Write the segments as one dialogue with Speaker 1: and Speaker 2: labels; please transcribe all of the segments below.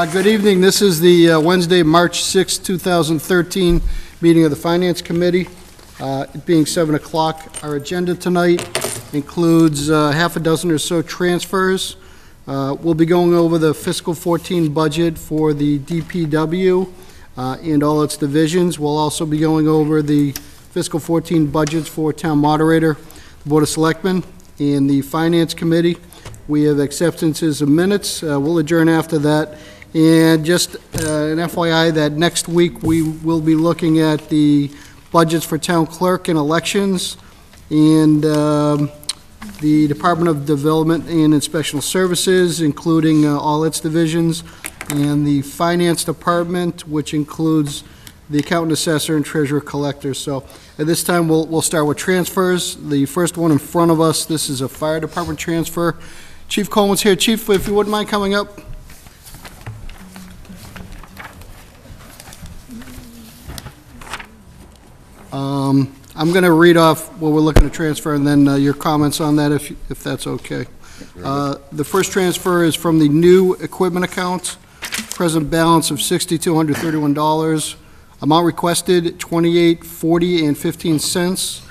Speaker 1: Good evening. This is the Wednesday, March 6, 2013 meeting of the Finance Committee. It being 7 o'clock, our agenda tonight includes half a dozen or so transfers. We'll be going over the fiscal 14 budget for the DPW and all its divisions. We'll also be going over the fiscal 14 budgets for Town Moderator, the Board of Selectmen, and the Finance Committee. We have acceptances of minutes. We'll adjourn after that. And just an FYI that next week we will be looking at the budgets for town clerk and elections, and the Department of Development and Inspectional Services, including all its divisions, and the Finance Department, which includes the accountant, assessor, and treasurer collector. So at this time, we'll start with transfers. The first one in front of us, this is a fire department transfer. Chief Coleman's here. Chief, if you wouldn't mind coming up. I'm going to read off what we're looking to transfer, and then your comments on that, if that's okay. The first transfer is from the new equipment account. Present balance of $6,231. Amount requested $28.40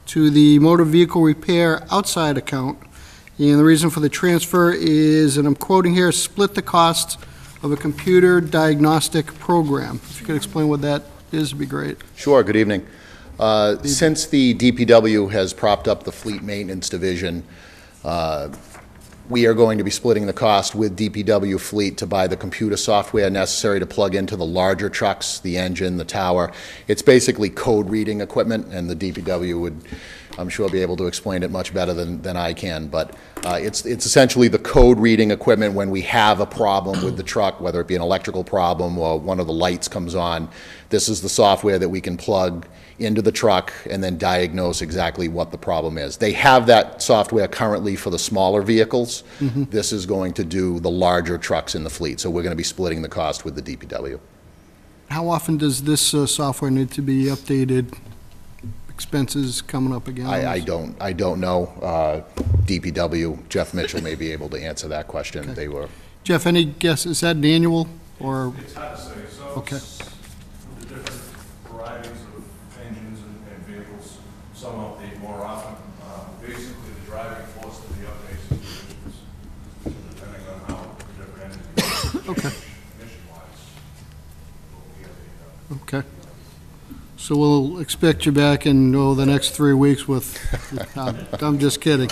Speaker 1: to the motor vehicle repair outside account. And the reason for the transfer is, and I'm quoting here, split the cost of a computer diagnostic program. If you could explain what that is, it'd be great.
Speaker 2: Sure. Good evening. Since the DPW has propped up the fleet maintenance division, we are going to be splitting the cost with DPW Fleet to buy the computer software necessary to plug into the larger trucks, the engine, the tower. It's basically code reading equipment, and the DPW would, I'm sure, be able to explain it much better than I can. But it's essentially the code reading equipment when we have a problem with the truck, whether it be an electrical problem or one of the lights comes on. This is the software that we can plug into the truck and then diagnose exactly what the problem is. They have that software currently for the smaller vehicles. Mm-hmm. This is going to do the larger trucks in the fleet, so we're going to be splitting the cost with the DPW.
Speaker 1: How often does this software need to be updated? Expenses coming up again?
Speaker 2: I don't know. DPW, Jeff Mitchell may be able to answer that question. Okay. They were.
Speaker 1: Jeff, any guess? Is that an annual or?
Speaker 3: It's hard to say. So
Speaker 1: okay.
Speaker 3: The different varieties of engines and vehicles, some update more often. Basically, the driving force of the updates is depending on how the different entities
Speaker 1: okay.
Speaker 3: mission-wise.
Speaker 1: Okay. So we'll expect you back in the next 3 weeks with, I'm just kidding.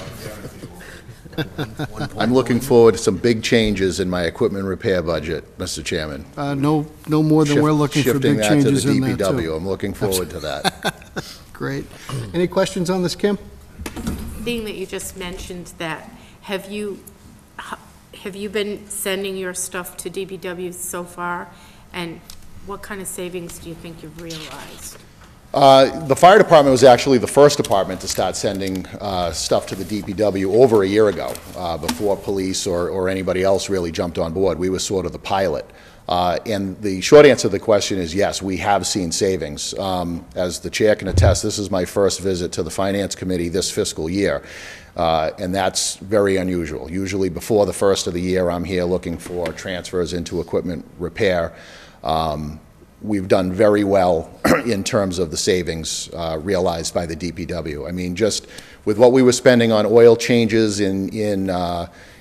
Speaker 2: I'm looking forward to some big changes in my equipment repair budget, Mr. Chairman.
Speaker 1: No more than we're looking for big changes in that, too.
Speaker 2: Shifting that to the DPW. I'm looking forward to that.
Speaker 1: Great. Any questions on this, Kim?
Speaker 4: Being that you just mentioned that, have you been sending your stuff to DPW so far, and what kind of savings do you think you've realized?
Speaker 2: The fire department was actually the first department to start sending stuff to the DPW over a year ago, before police or anybody else really jumped on board. We were sort of the pilot. And the short answer to the question is yes, we have seen savings. As the chair can attest, this is my first visit to the Finance Committee this fiscal year. And that's very unusual. Usually before the first of the year, I'm here looking for transfers into equipment repair. We've done very well in terms of the savings realized by the DPW. I mean, just with what we were spending on oil changes in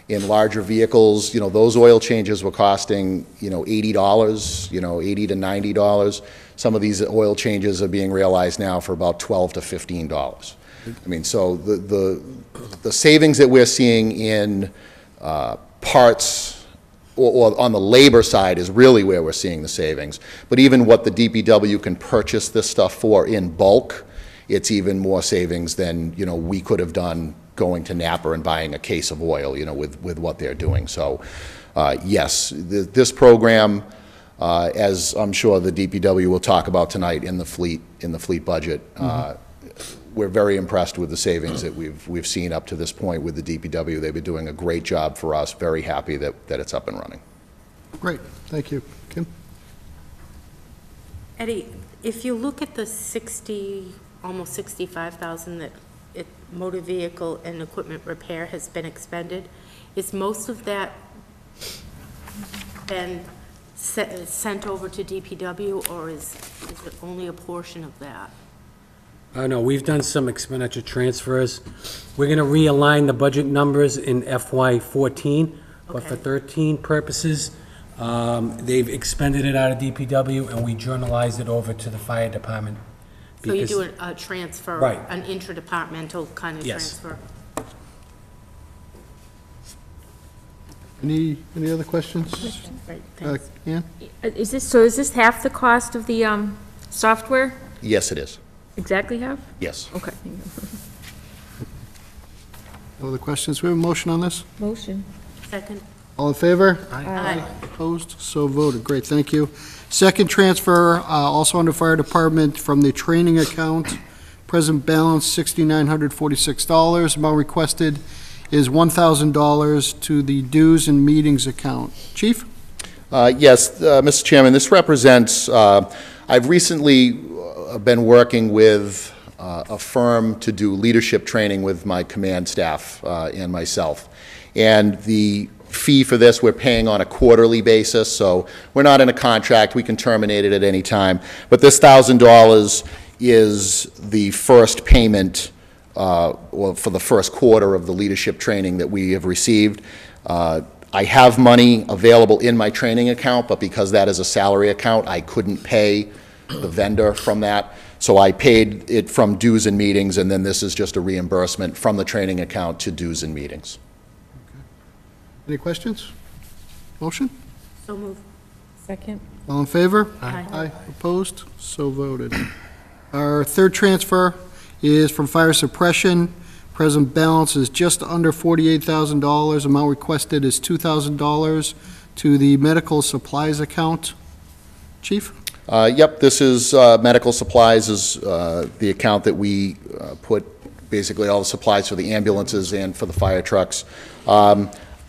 Speaker 2: larger vehicles, those oil changes were costing, $80, $80 to $90. Some of these oil changes are being realized now for about $12 to $15. I mean, so the savings that we're seeing in parts or on the labor side is really where we're seeing the savings. But even what the DPW can purchase this stuff for in bulk, it's even more savings than we could have done going to Napa and buying a case of oil, with what they're doing. So, yes, this program, as I'm sure the DPW will talk about tonight in the fleet budget, we're very impressed with the savings that we've seen up to this point with the DPW. They've been doing a great job for us. Very happy that it's up and running.
Speaker 1: Great, thank you. Kim?
Speaker 4: Eddie, if you look at the almost 65,000 that motor vehicle and equipment repair has been expended, is most of that been sent over to DPW, or is it only a portion of that?
Speaker 5: No, we've done some expenditure transfers. We're going to realign the budget numbers in FY14, but for
Speaker 4: Okay.
Speaker 5: 13 purposes, they've expended it out of DPW, and we journalized it over to the fire department.
Speaker 4: So you
Speaker 5: because-
Speaker 4: do a transfer?
Speaker 5: Right.
Speaker 4: An interdepartmental kind of
Speaker 5: Yes.
Speaker 4: transfer?
Speaker 1: Any other questions?
Speaker 4: Right, thanks.
Speaker 1: Ann?
Speaker 6: Is this half the cost of the software?
Speaker 2: Yes, it is.
Speaker 6: Exactly half?
Speaker 2: Yes.
Speaker 6: Okay.
Speaker 1: No other questions? We have a motion on this?
Speaker 6: Motion.
Speaker 4: Second?
Speaker 1: All in favor?
Speaker 4: Aye.
Speaker 1: Opposed? So voted. Great, thank you. Second transfer, also under Fire Department, from the training account, present balance $6,946. Amount requested is $1,000 to the dues and meetings account. Chief?
Speaker 2: Yes, Mr. Chairman, this represents, I've recently been working with a firm to do leadership training with my command staff and myself. And the fee for this, we're paying on a quarterly basis, so we're not in a contract, we can terminate it at any time. But this $1,000 is the first payment, well, for the first quarter of the leadership training that we have received. I have money available in my training account, but because that is a salary account, I couldn't pay the vendor from that. So I paid it from dues and meetings, and then this is just a reimbursement from the training account to dues and meetings.
Speaker 1: Any questions? Motion?
Speaker 4: So move.
Speaker 6: Second.
Speaker 1: All in favor?
Speaker 4: Aye.
Speaker 1: Opposed? So voted. Our third transfer is from fire suppression. Present balance is just under $48,000. Amount requested is $2,000 to the medical supplies account. Chief?
Speaker 2: Yep, this is medical supplies is the account that we put basically all the supplies for the ambulances and for the fire trucks.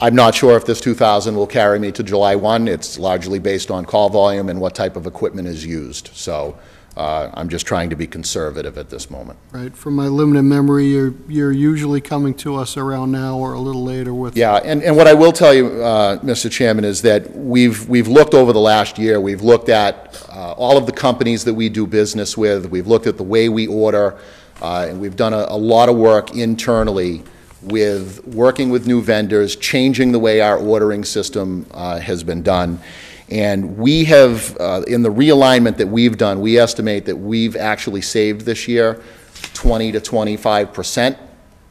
Speaker 2: I'm not sure if this 2,000 will carry me to July 1. It's largely based on call volume and what type of equipment is used. So I'm just trying to be conservative at this moment.
Speaker 1: Right, from my limited memory, you're usually coming to us around now or a little later with...
Speaker 2: Yeah, and what I will tell you, Mr. Chairman, is that we've looked over the last year, we've looked at all of the companies that we do business with, we've looked at the way we order, and we've done a lot of work internally with working with new vendors, changing the way our ordering system has been done. And we have, in the realignment that we've done, we estimate that we've actually saved this year 20 to 25%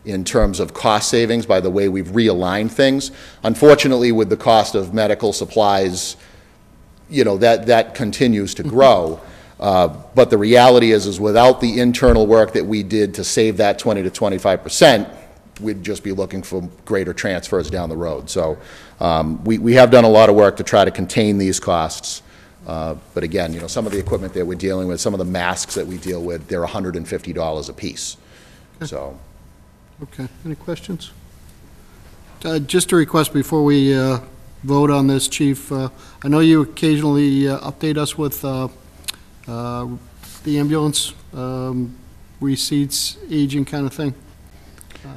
Speaker 2: in terms of cost savings by the way we've realigned things. Unfortunately, with the cost of medical supplies, you know, that continues to grow. But the reality is without the internal work that we did to save that 20 to 25%, we'd just be looking for greater transfers down the road. So we have done a lot of work to try to contain these costs. But again, you know, some of the equipment that we're dealing with, some of the masks that we deal with, they're $150 a piece. So.
Speaker 1: Okay, any questions? Just a request before we vote on this, Chief. I know you occasionally update us with the ambulance receipts, aging kind of thing.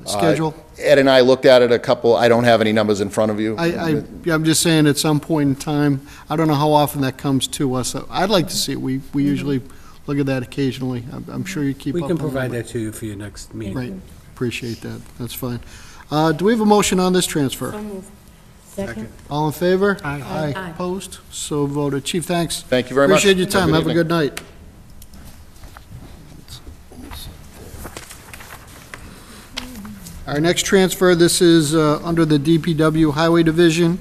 Speaker 1: Schedule?
Speaker 2: Ed and I looked at it a couple, I don't have any numbers in front of you.
Speaker 1: I'm just saying at some point in time, I don't know how often that comes to us. I'd like to see it. We usually look at that occasionally. I'm sure you keep up
Speaker 5: We
Speaker 1: on
Speaker 5: can
Speaker 1: it.
Speaker 5: provide that to you for your next meeting.
Speaker 1: Right, appreciate that. That's fine. Do we have a motion on this transfer?
Speaker 4: So move.
Speaker 6: Second.
Speaker 1: All in favor?
Speaker 5: Aye.
Speaker 4: Aye.
Speaker 1: Opposed? So voted. Chief, thanks.
Speaker 2: Thank you very much.
Speaker 1: Appreciate your time. Have a
Speaker 2: evening.
Speaker 1: good night. Our next transfer, this is under the DPW Highway Division.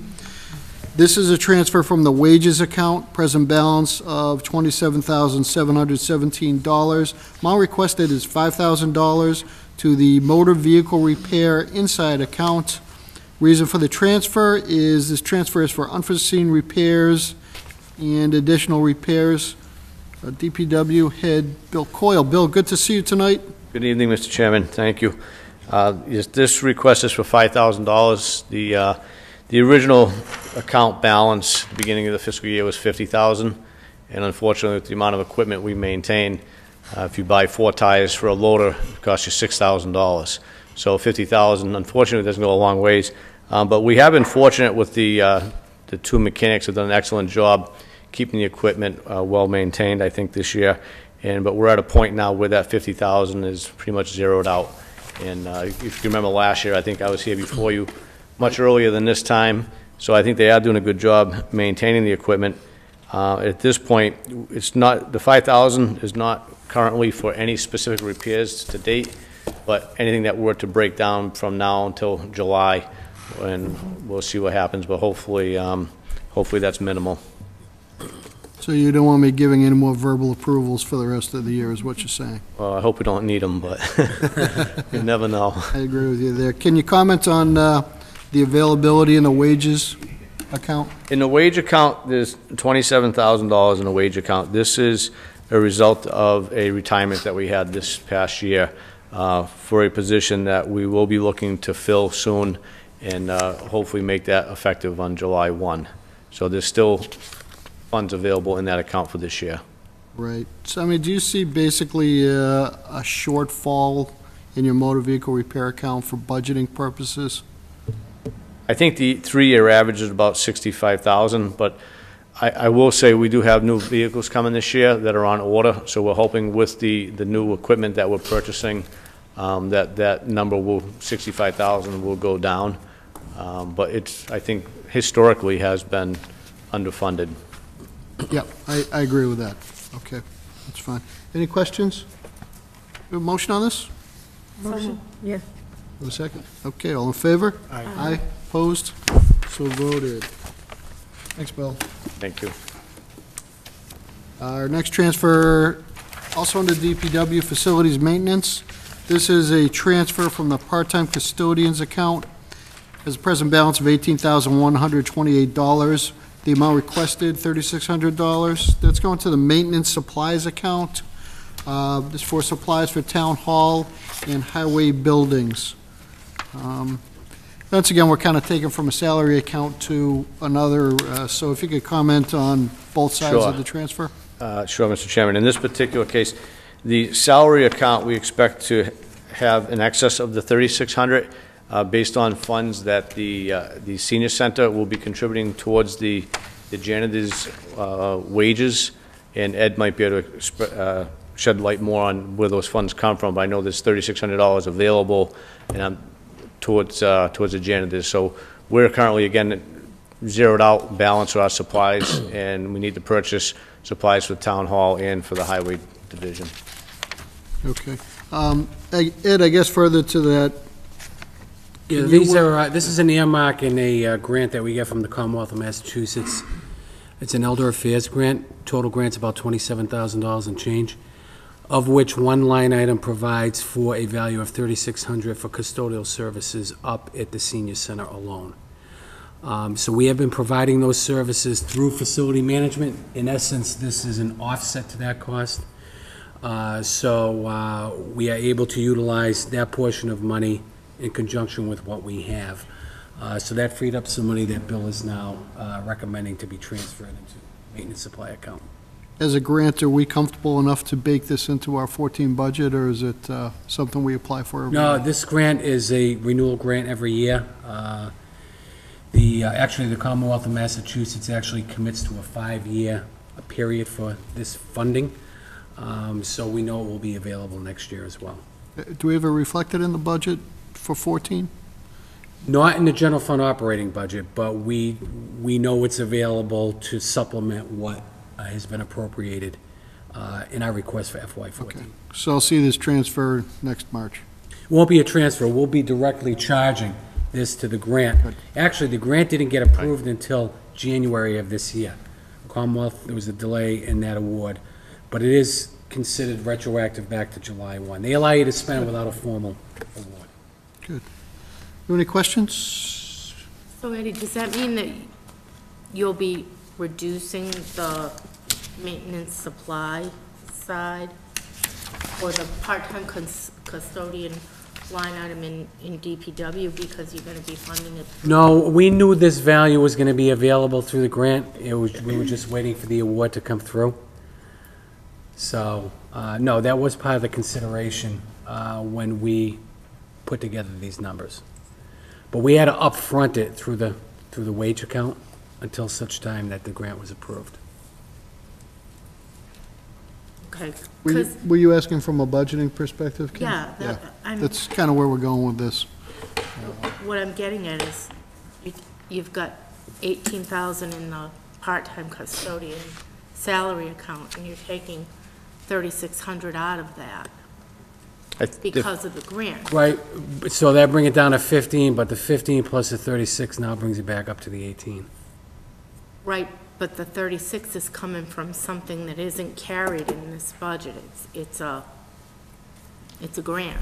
Speaker 1: This is a transfer from the wages account, present balance of $27,717. Amount requested is $5,000 to the motor vehicle repair inside account. Reason for the transfer is this transfer is for unforeseen repairs and additional repairs. DPW head Bill Coyle. Bill, good to see you tonight.
Speaker 7: Good evening, Mr. Chairman. Thank you. This request is for $5,000. The original account balance at the beginning of the fiscal year was $50,000, and unfortunately, with the amount of equipment we maintain, if you buy 4 tires for a loader, it costs you $6,000. So $50,000, unfortunately, doesn't go a long ways. But we have been fortunate with the the two mechanics have done an excellent job keeping the equipment well-maintained, I think, this year. But we're at a point now where that 50,000 is pretty much zeroed out. And if you remember last year, I think I was here before you, much earlier than this time. So I think they are doing a good job maintaining the equipment. At this point, it's not, the 5,000 is not currently for any specific repairs to date, but anything that were to break down from now until July, and we'll see what happens, but hopefully, hopefully that's minimal.
Speaker 1: So you don't want me giving any more verbal approvals for the rest of the year, is what you're saying?
Speaker 7: Well, I hope we don't need them, but you never know.
Speaker 1: I agree with you there. Can you comment on the availability in the wages account?
Speaker 7: In the wage account, there's $27,000 in the wage account. This is a result of a retirement that we had this past year for a position that we will be looking to fill soon and hopefully make that effective on July 1. So there's still funds available in that account for this year.
Speaker 1: Right. So, I mean, do you see basically a shortfall in your motor vehicle repair account for budgeting purposes?
Speaker 7: I think the 3-year average is about 65,000, but I will say we do have new vehicles coming this year that are on order, so we're hoping with the new equipment that we're purchasing, that number will, 65,000 will go down. But it's, I think, historically has been underfunded.
Speaker 1: Yeah, I agree with that. Okay, that's fine. Any questions? We have a motion on this?
Speaker 6: Motion, yeah.
Speaker 1: Have a second? Okay, all in favor? Aye. Opposed? So voted. Thanks, Bill.
Speaker 7: Thank you.
Speaker 1: Our next transfer, also under DPW Facilities Maintenance. This is a transfer from the part-time custodians account. Has a present balance of $18,128. The amount requested, $3,600. That's going to the maintenance supplies account. This is for supplies for town hall and highway buildings. Once again, we're kind of taking from a salary account to another, so if you could comment on both sides
Speaker 7: Sure.
Speaker 1: of the transfer?
Speaker 7: Sure, Mr. Chairman. In this particular case, the salary account, we expect to have in excess of the $3,600 based on funds that the senior center will be contributing towards the janitors' wages, and Ed might be able to shed light more on where those funds come from. But I know there's $3,600 available and towards the janitors. So we're currently, again, zeroed out balance for our supplies, and we need to purchase supplies for the town hall and for the highway division.
Speaker 1: Okay. Ed, I guess further to that,
Speaker 5: Yeah,
Speaker 1: Can you
Speaker 5: these
Speaker 1: work-
Speaker 5: are, this is an earmark in a grant that we get from the Commonwealth of Massachusetts. It's an Elder Affairs grant. Total grant's about $27,000 and change, of which one line item provides for a value of $3,600 for custodial services up at the senior center alone. So we have been providing those services through facility management. In essence, this is an offset to that cost. So we are able to utilize that portion of money in conjunction with what we have. So that freed up some money that Bill is now recommending to be transferred into maintenance supply account.
Speaker 1: as a grant, are we comfortable enough to bake this into our 14 budget, or is it something we apply for every
Speaker 5: No,
Speaker 1: year?
Speaker 5: this grant is a renewal grant every year. Actually, the Commonwealth of Massachusetts actually commits to a 5-year period for this funding, so we know it will be available next year as well.
Speaker 1: Do we have it reflected in the budget for 14?
Speaker 5: Not in the general fund operating budget, but we know it's available to supplement what has been appropriated in our request for FY14.
Speaker 1: Okay, so I'll see this transfer next March.
Speaker 5: It won't be a transfer, we'll be directly charging this to the grant. Actually, the grant didn't get approved until January of this year. Commonwealth, there was a delay in that award, but it is considered retroactive back to July 1. They allow you to spend it without a formal award.
Speaker 1: Good. You have any questions?
Speaker 4: So Eddie, does that mean that you'll be reducing the maintenance supply side or the part-time custodian line item in DPW because you're gonna be funding it?
Speaker 5: No, we knew this value was gonna be available through the grant. We were just waiting for the award to come through. So, no, that was part of the consideration when we put together these numbers. But we had to upfront it through the wage account. until such time that the grant was approved.
Speaker 4: Okay,
Speaker 1: Were you-
Speaker 4: 'cause-
Speaker 1: were you asking from a budgeting perspective, Kim?
Speaker 4: yeah,
Speaker 1: That's kind of where we're going with this.
Speaker 4: what I'm getting at is, you've got 18,000 in the part-time custodian salary account, and you're taking 3,600 out of that because of the grant.
Speaker 5: Right, so that bring it down to 15, but the 15 plus the 36 now brings it back up to the 18.
Speaker 4: Right, but the 36 is coming from something that isn't carried in this budget. It's a grant.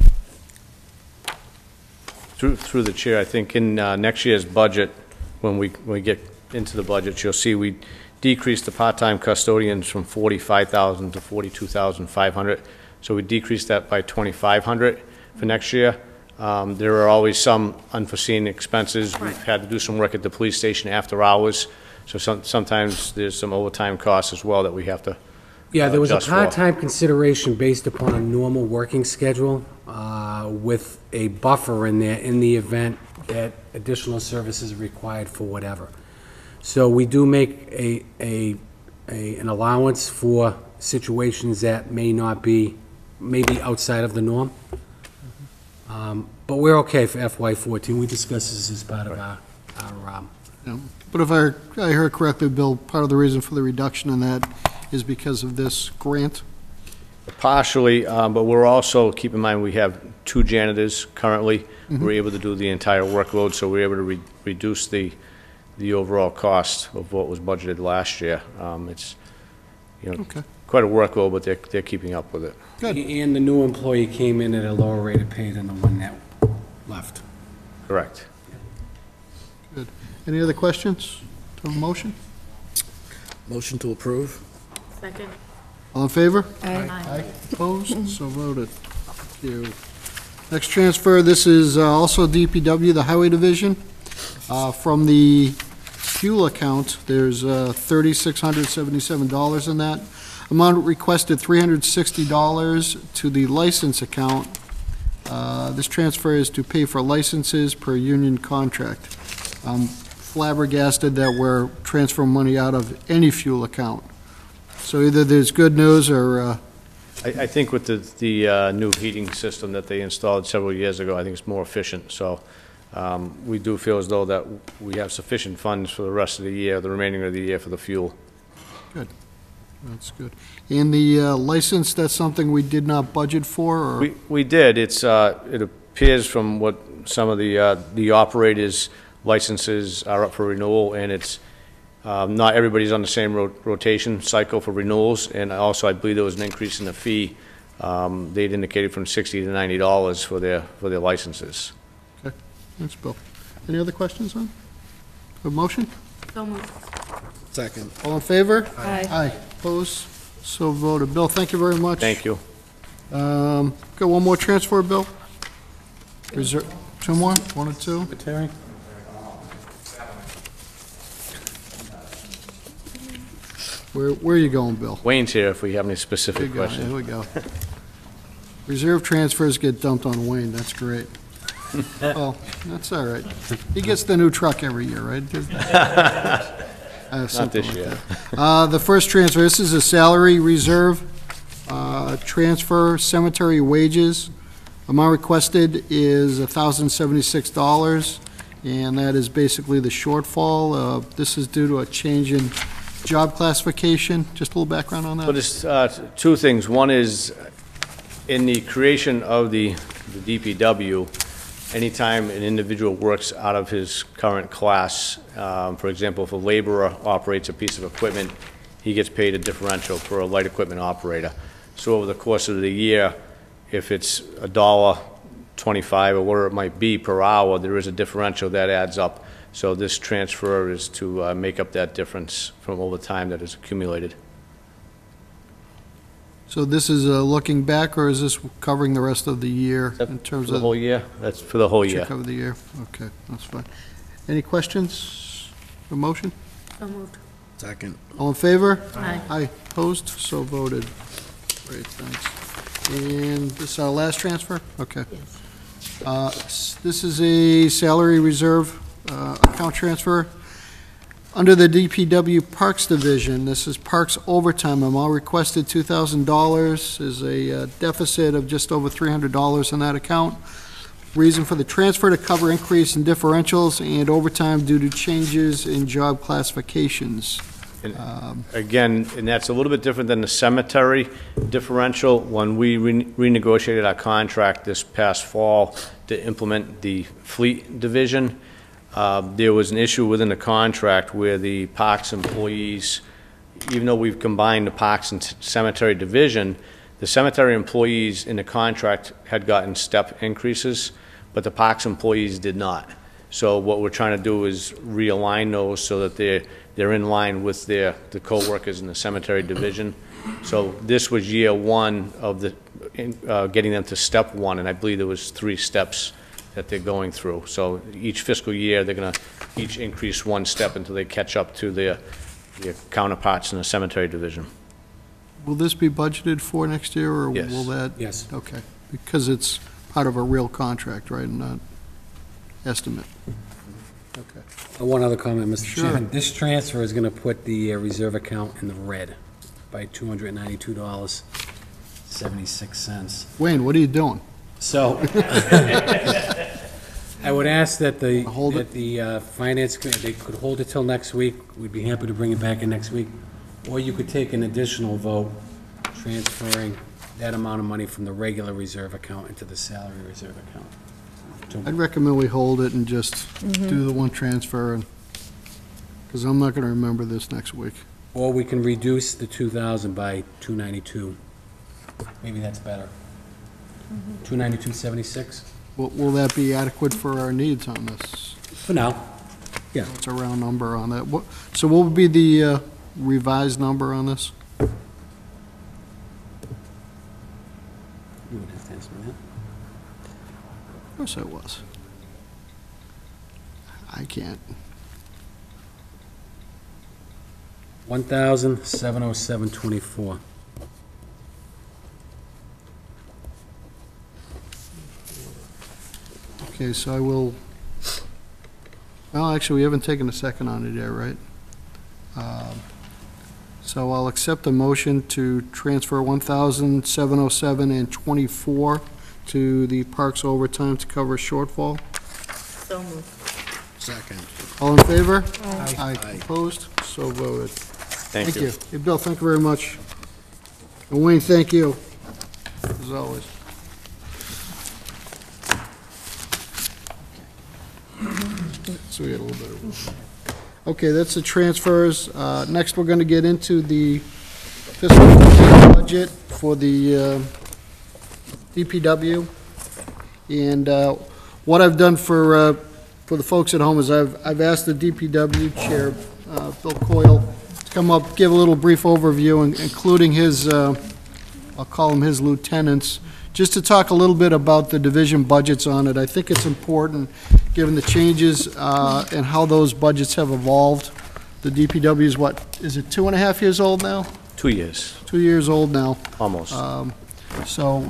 Speaker 7: Through the chair, I think in next year's budget, when we get into the budget, you'll see we decreased the part-time custodians from 45,000 to 42,500. So we decreased that by 2,500 for next year. There are always some unforeseen expenses.
Speaker 4: Right.
Speaker 7: We've had to do some work at the police station after hours. So sometimes there's some overtime costs as well that we have to
Speaker 5: Yeah, there was a
Speaker 7: adjust for.
Speaker 5: part-time consideration based upon a normal working schedule with a buffer in there in the event that additional services are required for whatever. So we do make an allowance for situations that may be outside of the norm. But we're okay for FY14. We discussed this as part of our
Speaker 1: Yeah. But if I heard correctly, Bill, part of the reason for the reduction in that is because of this grant?
Speaker 7: Partially, but we're also, keep in mind, we have 2 janitors currently.
Speaker 1: Mm-hmm.
Speaker 7: We're able to do the entire workload, so we're able to reduce the overall cost of what was budgeted last year. It's,
Speaker 1: Okay.
Speaker 7: quite a workload, but they're keeping up with it.
Speaker 1: Good.
Speaker 5: And the new employee came in at a lower rate of pay than the one that left.
Speaker 7: Correct.
Speaker 1: Good. Any other questions? To a motion?
Speaker 8: Motion to approve?
Speaker 4: Second?
Speaker 1: All in favor?
Speaker 4: Aye.
Speaker 1: Opposed? So voted. Thank you. Next transfer, this is also DPW, the Highway Division. From the fuel account, there's $3,677 in that. Amount requested $360 to the license account. This transfer is to pay for licenses per union contract. I'm flabbergasted that we're transferring money out of any fuel account. So either there's good news or,
Speaker 7: I think with the new heating system that they installed several years ago, I think it's more efficient. So we do feel as though that we have sufficient funds for the rest of the year, the remaining of the year for the fuel.
Speaker 1: that's good. And the license, that's something we did not budget for, or?
Speaker 7: We did. It appears from what some of the operators' licenses are up for renewal, and it's not everybody's on the same rotation cycle for renewals. And also, I believe there was an increase in the fee. They'd indicated from $60 to $90 for their licenses.
Speaker 1: Okay, thanks, Bill. Any other questions on? A motion?
Speaker 4: So moved.
Speaker 8: Second.
Speaker 1: All in favor?
Speaker 6: Aye.
Speaker 1: Aye. Opposed? So voted. Bill, thank you very much.
Speaker 7: Thank you.
Speaker 1: Got one more transfer, Bill? Reserve, 2 more? 1 or 2?
Speaker 5: Terry?
Speaker 1: Where are you going, Bill?
Speaker 7: Wayne's here if we have any
Speaker 1: Here
Speaker 7: specific
Speaker 1: we go,
Speaker 7: questions.
Speaker 1: here we go. Reserve transfers get dumped on Wayne, that's great. Well, that's all right. He gets the new truck every year, right?
Speaker 7: Not this year.
Speaker 1: The first transfer, this is a salary reserve transfer, cemetery wages. Amount requested is $1,076, and that is basically the shortfall. This is due to a change in job classification. Just a little background on that.
Speaker 7: But it's 2 things. One is, in the creation of the DPW, anytime an individual works out of his current class, for example, if a laborer operates a piece of equipment, he gets paid a differential for a light equipment operator. So over the course of the year, if it's $1.25 or whatever it might be per hour, there is a differential that adds up. So this transfer is to make up that difference from over time that is accumulated.
Speaker 1: So this is looking back, or is this covering the rest of the year in terms
Speaker 7: For the
Speaker 1: of?
Speaker 7: whole year? That's for the whole
Speaker 1: Should
Speaker 7: year.
Speaker 1: cover the year. Okay, that's fine. Any questions? A motion?
Speaker 4: So moved.
Speaker 8: Second.
Speaker 1: All in favor?
Speaker 4: Aye.
Speaker 1: Aye. Opposed? So voted. Great, thanks. And this is our last transfer? Okay. This is a salary reserve account transfer. Under the DPW Parks Division, this is Parks overtime. Amount requested $2,000. Is a deficit of just over $300 in that account. Reason for the transfer to cover increase in differentials and overtime due to changes in job classifications.
Speaker 7: Again, and that's a little bit different than the cemetery differential. When we renegotiated our contract this past fall to implement the fleet division, there was an issue within the contract where the parks employees, even though we've combined the parks and cemetery division, the cemetery employees in the contract had gotten step increases, but the parks employees did not. So what we're trying to do is realign those so that they're in line with the co-workers in the cemetery division. So this was year one of the getting them to step one, and I believe there was 3 steps that they're going through. So each fiscal year, they're going to each increase 1 step until they catch up to their counterparts in the cemetery division.
Speaker 1: Will this be budgeted for next year, or
Speaker 7: Yes.
Speaker 1: will that?
Speaker 5: Yes.
Speaker 1: Okay, because it's part of a real contract, right, and not estimate? Okay.
Speaker 5: One other comment, Mr.
Speaker 1: Sure.
Speaker 5: Chairman. This transfer is going to put the reserve account in the red by $292.76.
Speaker 1: Wayne, what are you doing?
Speaker 5: So, I would ask that the
Speaker 1: Hold it.
Speaker 5: Finance Committee, they could hold it till next week. We'd be happy to bring it back in next week. Or you could take an additional vote transferring that amount of money from the regular reserve account into the salary reserve account.
Speaker 1: I'd recommend we hold it and just do the one transfer, and because I'm not going to remember this next week.
Speaker 5: Or we can reduce the 2,000 by 292. Maybe that's better. 292.76
Speaker 1: Will that be adequate for our needs on this?
Speaker 5: for now. Yeah.
Speaker 1: It's a round number on that. So what would be the revised number on this?
Speaker 5: You would have to ask me that.
Speaker 1: Of course it was. I can't.
Speaker 5: 1,707.24.
Speaker 1: Okay, so I will, well, actually, we haven't taken a second on it yet, right? So I'll accept a motion to transfer 1,707.24 to the Parks overtime to cover shortfall.
Speaker 4: So moved.
Speaker 8: Second.
Speaker 1: All in favor?
Speaker 6: Aye.
Speaker 1: Aye. Opposed? So voted.
Speaker 7: Thank you.
Speaker 1: Hey, Bill, thank you very much. And Wayne, thank you, as always. So we got a little bit of room. Okay, that's the transfers. Next, we're going to get into the fiscal budget for the DPW. And what I've done for the folks at home is I've asked the DPW Chair, Bill Coyle, to come up, give a little brief overview, including his, I'll call them his lieutenants, just to talk a little bit about the division budgets on it. I think it's important, given the changes and how those budgets have evolved. The DPW is what, is it 2.5 years old now?
Speaker 7: 2 years,
Speaker 1: 2 years old now.
Speaker 7: almost.
Speaker 1: So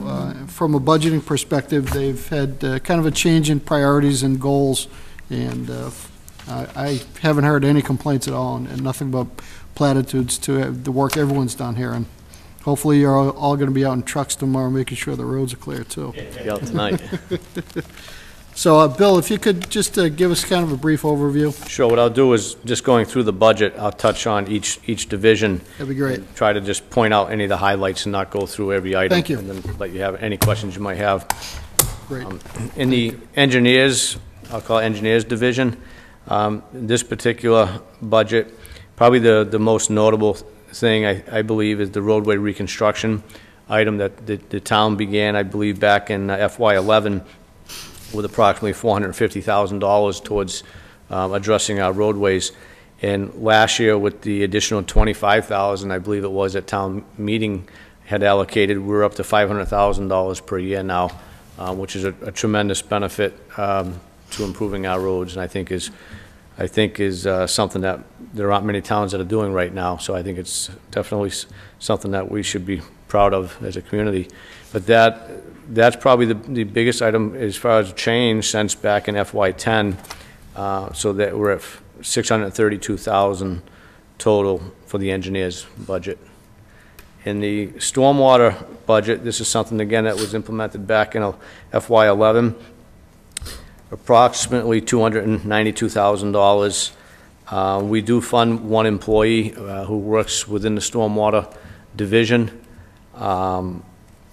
Speaker 1: from a budgeting perspective, they've had kind of a change in priorities and goals, and I haven't heard any complaints at all, and nothing but platitudes to the work everyone's done here. And hopefully you're all going to be out in trucks tomorrow making sure the roads are clear, too.
Speaker 7: Be out tonight.
Speaker 1: So, Bill, if you could just give us kind of a brief overview,
Speaker 7: Sure, what I'll do is, just going through the budget, I'll touch on each division.
Speaker 1: that'd be great.
Speaker 7: Try to just point out any of the highlights and not go through every item.
Speaker 1: Thank you.
Speaker 7: And then let you have any questions you might have.
Speaker 1: Great.
Speaker 7: In the engineers, I'll call it engineers division, this particular budget, probably the most notable thing, I believe, is the roadway reconstruction item that the town began, I believe, back in FY11 with approximately $450,000 towards addressing our roadways. And last year, with the additional $25,000, I believe it was, at town meeting had allocated, we're up to $500,000 per year now, which is a tremendous benefit to improving our roads, and I think is something that there aren't many towns that are doing right now. So I think it's definitely something that we should be proud of as a community. But that's probably the biggest item as far as change since back in FY10. So that we're at $632,000 total for the engineer's budget. In the stormwater budget, this is something, again, that was implemented back in FY11, approximately $292,000. We do fund one employee who works within the stormwater division. In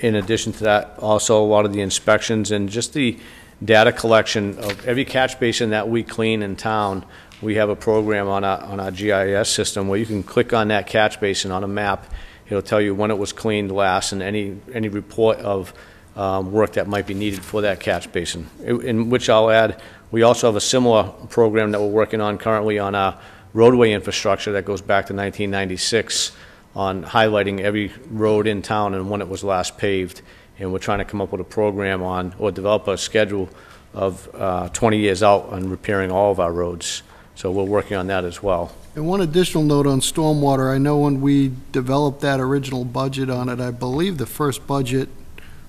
Speaker 7: addition to that, also a lot of the inspections and just the data collection of every catch basin that we clean in town. We have a program on our GIS system where you can click on that catch basin on a map. It'll tell you when it was cleaned last and any report of work that might be needed for that catch basin. In which I'll add, we also have a similar program that we're working on currently on our roadway infrastructure that goes back to 1996 on highlighting every road in town and when it was last paved. And we're trying to come up with a program on, or develop a schedule of 20 years out on repairing all of our roads. So we're working on that as well.
Speaker 1: And one additional note on stormwater, I know when we developed that original budget on it, I believe the first budget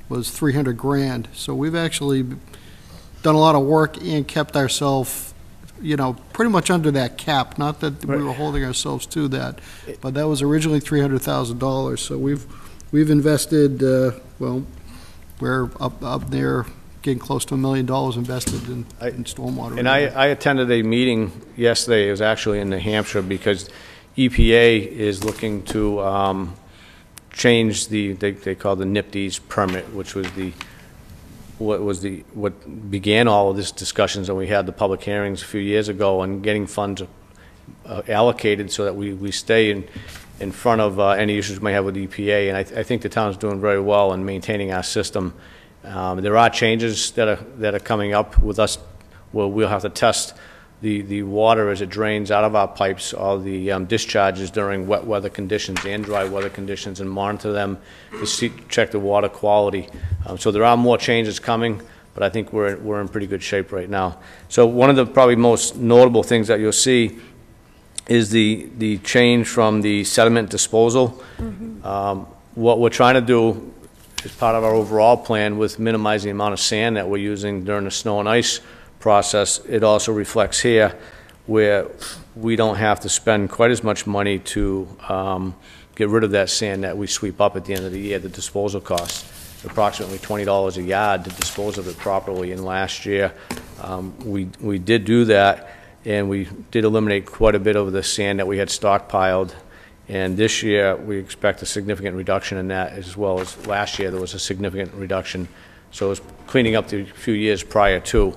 Speaker 1: was 300 grand. So we've actually done a lot of work and kept ourselves, you know, pretty much under that cap. Not that we were holding ourselves to that, but that was originally $300,000. So we've invested, well, we're up there, getting close to $1 million invested in stormwater.
Speaker 7: And I attended a meeting yesterday. It was actually in New Hampshire because EPA is looking to change they call the NIPDES permit, which was what began all of this discussions, and we had the public hearings a few years ago on getting funds allocated so that we stay in front of any issues we may have with EPA. And I think the town is doing very well in maintaining our system. There are changes that are coming up with us where we'll have to test the water as it drains out of our pipes, all the discharges during wet weather conditions and dry weather conditions, and monitor them to check the water quality. So there are more changes coming, but I think we're in pretty good shape right now. So one of the probably most notable things that you'll see is the change from the sediment disposal. What we're trying to do as part of our overall plan with minimizing the amount of sand that we're using during the snow and ice process, it also reflects here where we don't have to spend quite as much money to get rid of that sand that we sweep up at the end of the year. The disposal costs approximately $20 a yard to dispose of it properly, and last year we did do that, and we did eliminate quite a bit of the sand that we had stockpiled. And this year, we expect a significant reduction in that, as well as last year there was a significant reduction. So it was cleaning up the few years prior to.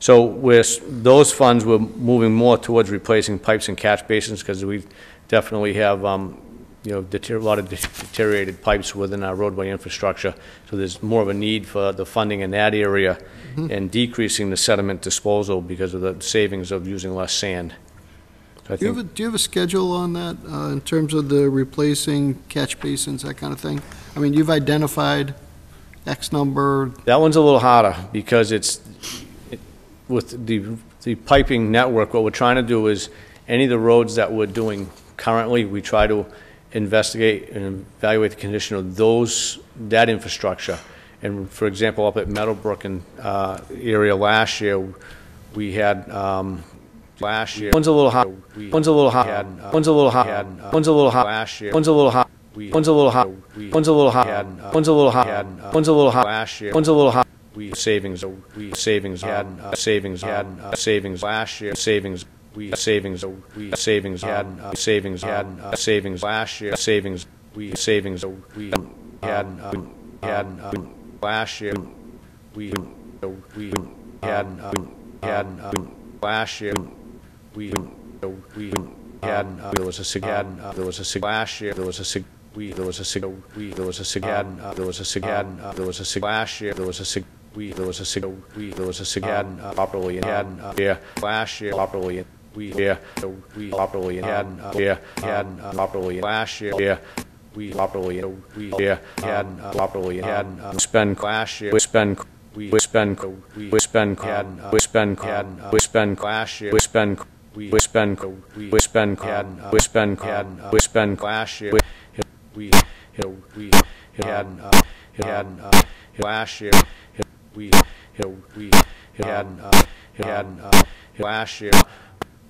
Speaker 7: So with those funds, we're moving more towards replacing pipes and catch basins because we definitely have a lot of deteriorated pipes within our roadway infrastructure. So there's more of a need for the funding in that area and decreasing the sediment disposal because of the savings of using less sand.
Speaker 1: Do you have a schedule on that in terms of the replacing catch basins, that kind of thing? I mean, you've identified X number.
Speaker 7: That one's a little harder because with the piping network, what we're trying to do is any of the roads that we're doing currently, we try to investigate and evaluate the condition of that infrastructure. And for example, up at Meadowbrook and area last year, we had one's a little hot. One's a little hot. One's a little hot. One's a little hot. Last year. One's a little hot. One's a little hot. One's a little hot. One's a little hot. One's a little hot. Last year. One's a little hot. Savings had savings last year. Savings had savings last year. Savings had last year. We had last year. We had there was a sig last year. There was a sig last year. There was a sig properly had last year properly properly had properly last year properly had properly had spend last year spend last year spend last year we had last year we had last year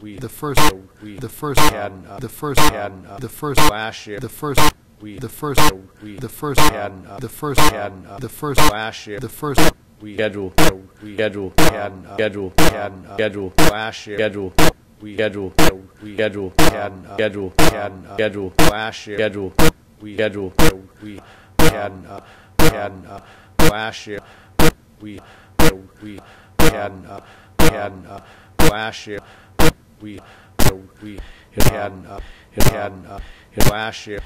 Speaker 1: the first, the first, the first, the first,
Speaker 7: last year,
Speaker 1: the first, the first, the first, the first, the first,
Speaker 7: last year,
Speaker 1: the first,
Speaker 7: we schedule last year, we schedule last year, we schedule last year, we had last year, we had last year,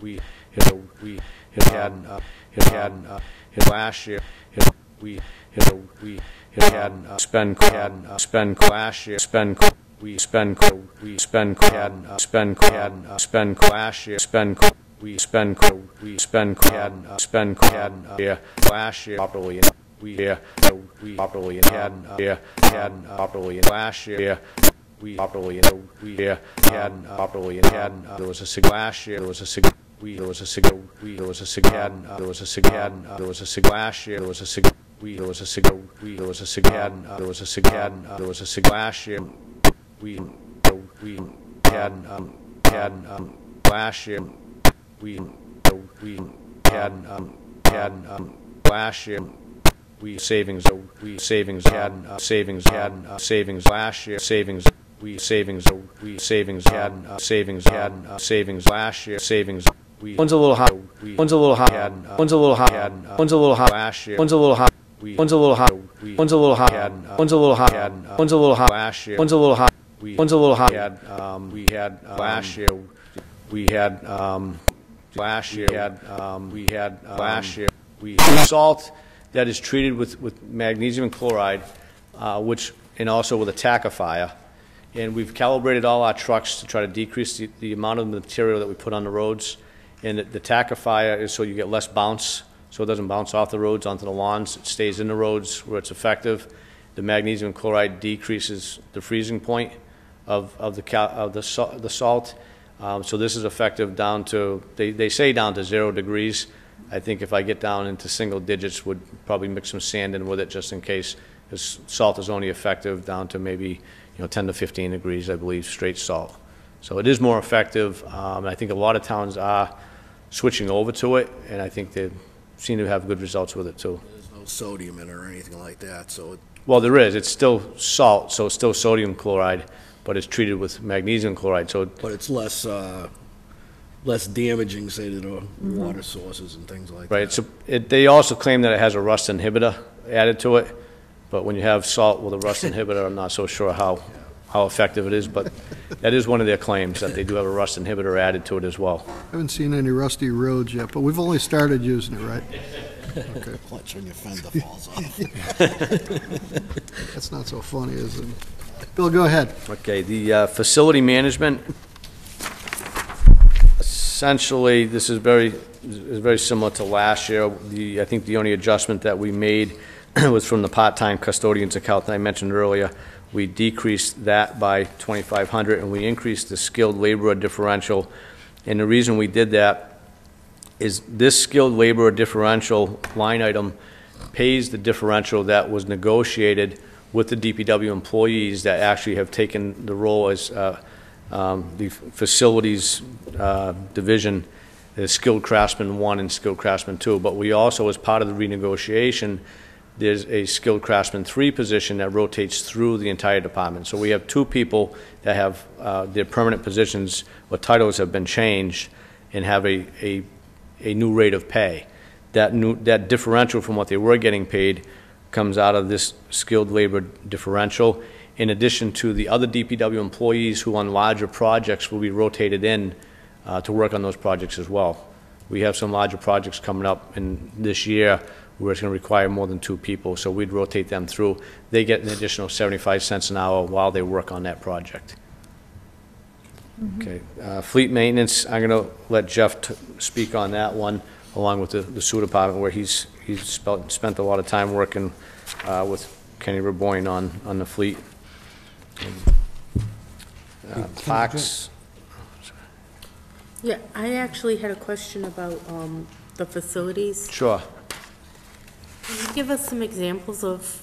Speaker 7: we had last year, we had spend last year, spend we spend last year, spend we spend yeah last year properly, and we properly, and had properly, and last year we properly, and we had properly, and had there was a sig last year, there was a sig there was a sig there was a sig there was a sig there was a sig last year, there was a sig there was a sig there was a sig there was a sig there was a sig last year, we had last year, we had last year, we savings had savings last year, savings we savings had savings last year, savings we one's a little hot, one's a little hot, one's a little hot, one's a little hot last year, one's a little hot, one's a little hot, one's a little hot, one's a little hot, one's a little hot last year, one's a little hot, one's a little hot, we had last year, we had last year, we had last year, we salt that is treated with magnesium chloride, which and also with a tackifier, and we've calibrated all our trucks to try to decrease the amount of material that we put on the roads, and the tackifier is so you get less bounce, so it doesn't bounce off the roads onto the lawns, it stays in the roads where it's effective. The magnesium chloride decreases the freezing point of the salt. So this is effective down to, they say down to 0 degrees. I think if I get down into single digits, would probably mix some sand in with it just in case, because salt is only effective down to maybe 10 to 15 degrees, I believe, straight salt. So it is more effective. And I think a lot of towns are switching over to it, and I think they seem to have good results with it too.
Speaker 8: There's no sodium in it or anything like that, so it,
Speaker 7: Well, there is. It's still salt, so it's still sodium chloride, but it's treated with magnesium chloride. So
Speaker 8: but it's less damaging, say, to the water sources and things like that.
Speaker 7: right. So they also claim that it has a rust inhibitor added to it, but when you have salt with a rust inhibitor, I'm not so sure how effective it is. But that is one of their claims, that they do have a rust inhibitor added to it as well.
Speaker 1: I haven't seen any rusty roads yet, but we've only started using it, right? Okay.
Speaker 8: Clutch on your fender falls off.
Speaker 1: That's not so funny, is it? Bill, go ahead.
Speaker 7: Okay, the facility management, essentially, this is very similar to last year. I think the only adjustment that we made was from the part-time custodians account that I mentioned earlier. We decreased that by $2,500, and we increased the skilled laborer differential. And the reason we did that is this skilled laborer differential line item pays the differential that was negotiated with the DPW employees that actually have taken the role as the facilities division as skilled craftsman 1 and skilled craftsman 2. But we also, as part of the renegotiation, there's a skilled craftsman 3 position that rotates through the entire department. So we have 2 people that have their permanent positions or titles have been changed and have a new rate of pay. That differential from what they were getting paid comes out of this skilled labor differential, in addition to the other DPW employees who on larger projects will be rotated in to work on those projects as well. We have some larger projects coming up in this year where it's going to require more than 2 people, so we'd rotate them through. They get an additional 75 cents an hour while they work on that project. Okay, fleet maintenance, I'm going to let Jeff speak on that one, along with the sewer department, where he's spent a lot of time working with Kenny Raboyne on the fleet. Parks.
Speaker 4: Yeah, I actually had a question about the facilities.
Speaker 7: Sure.
Speaker 4: Can you give us some examples of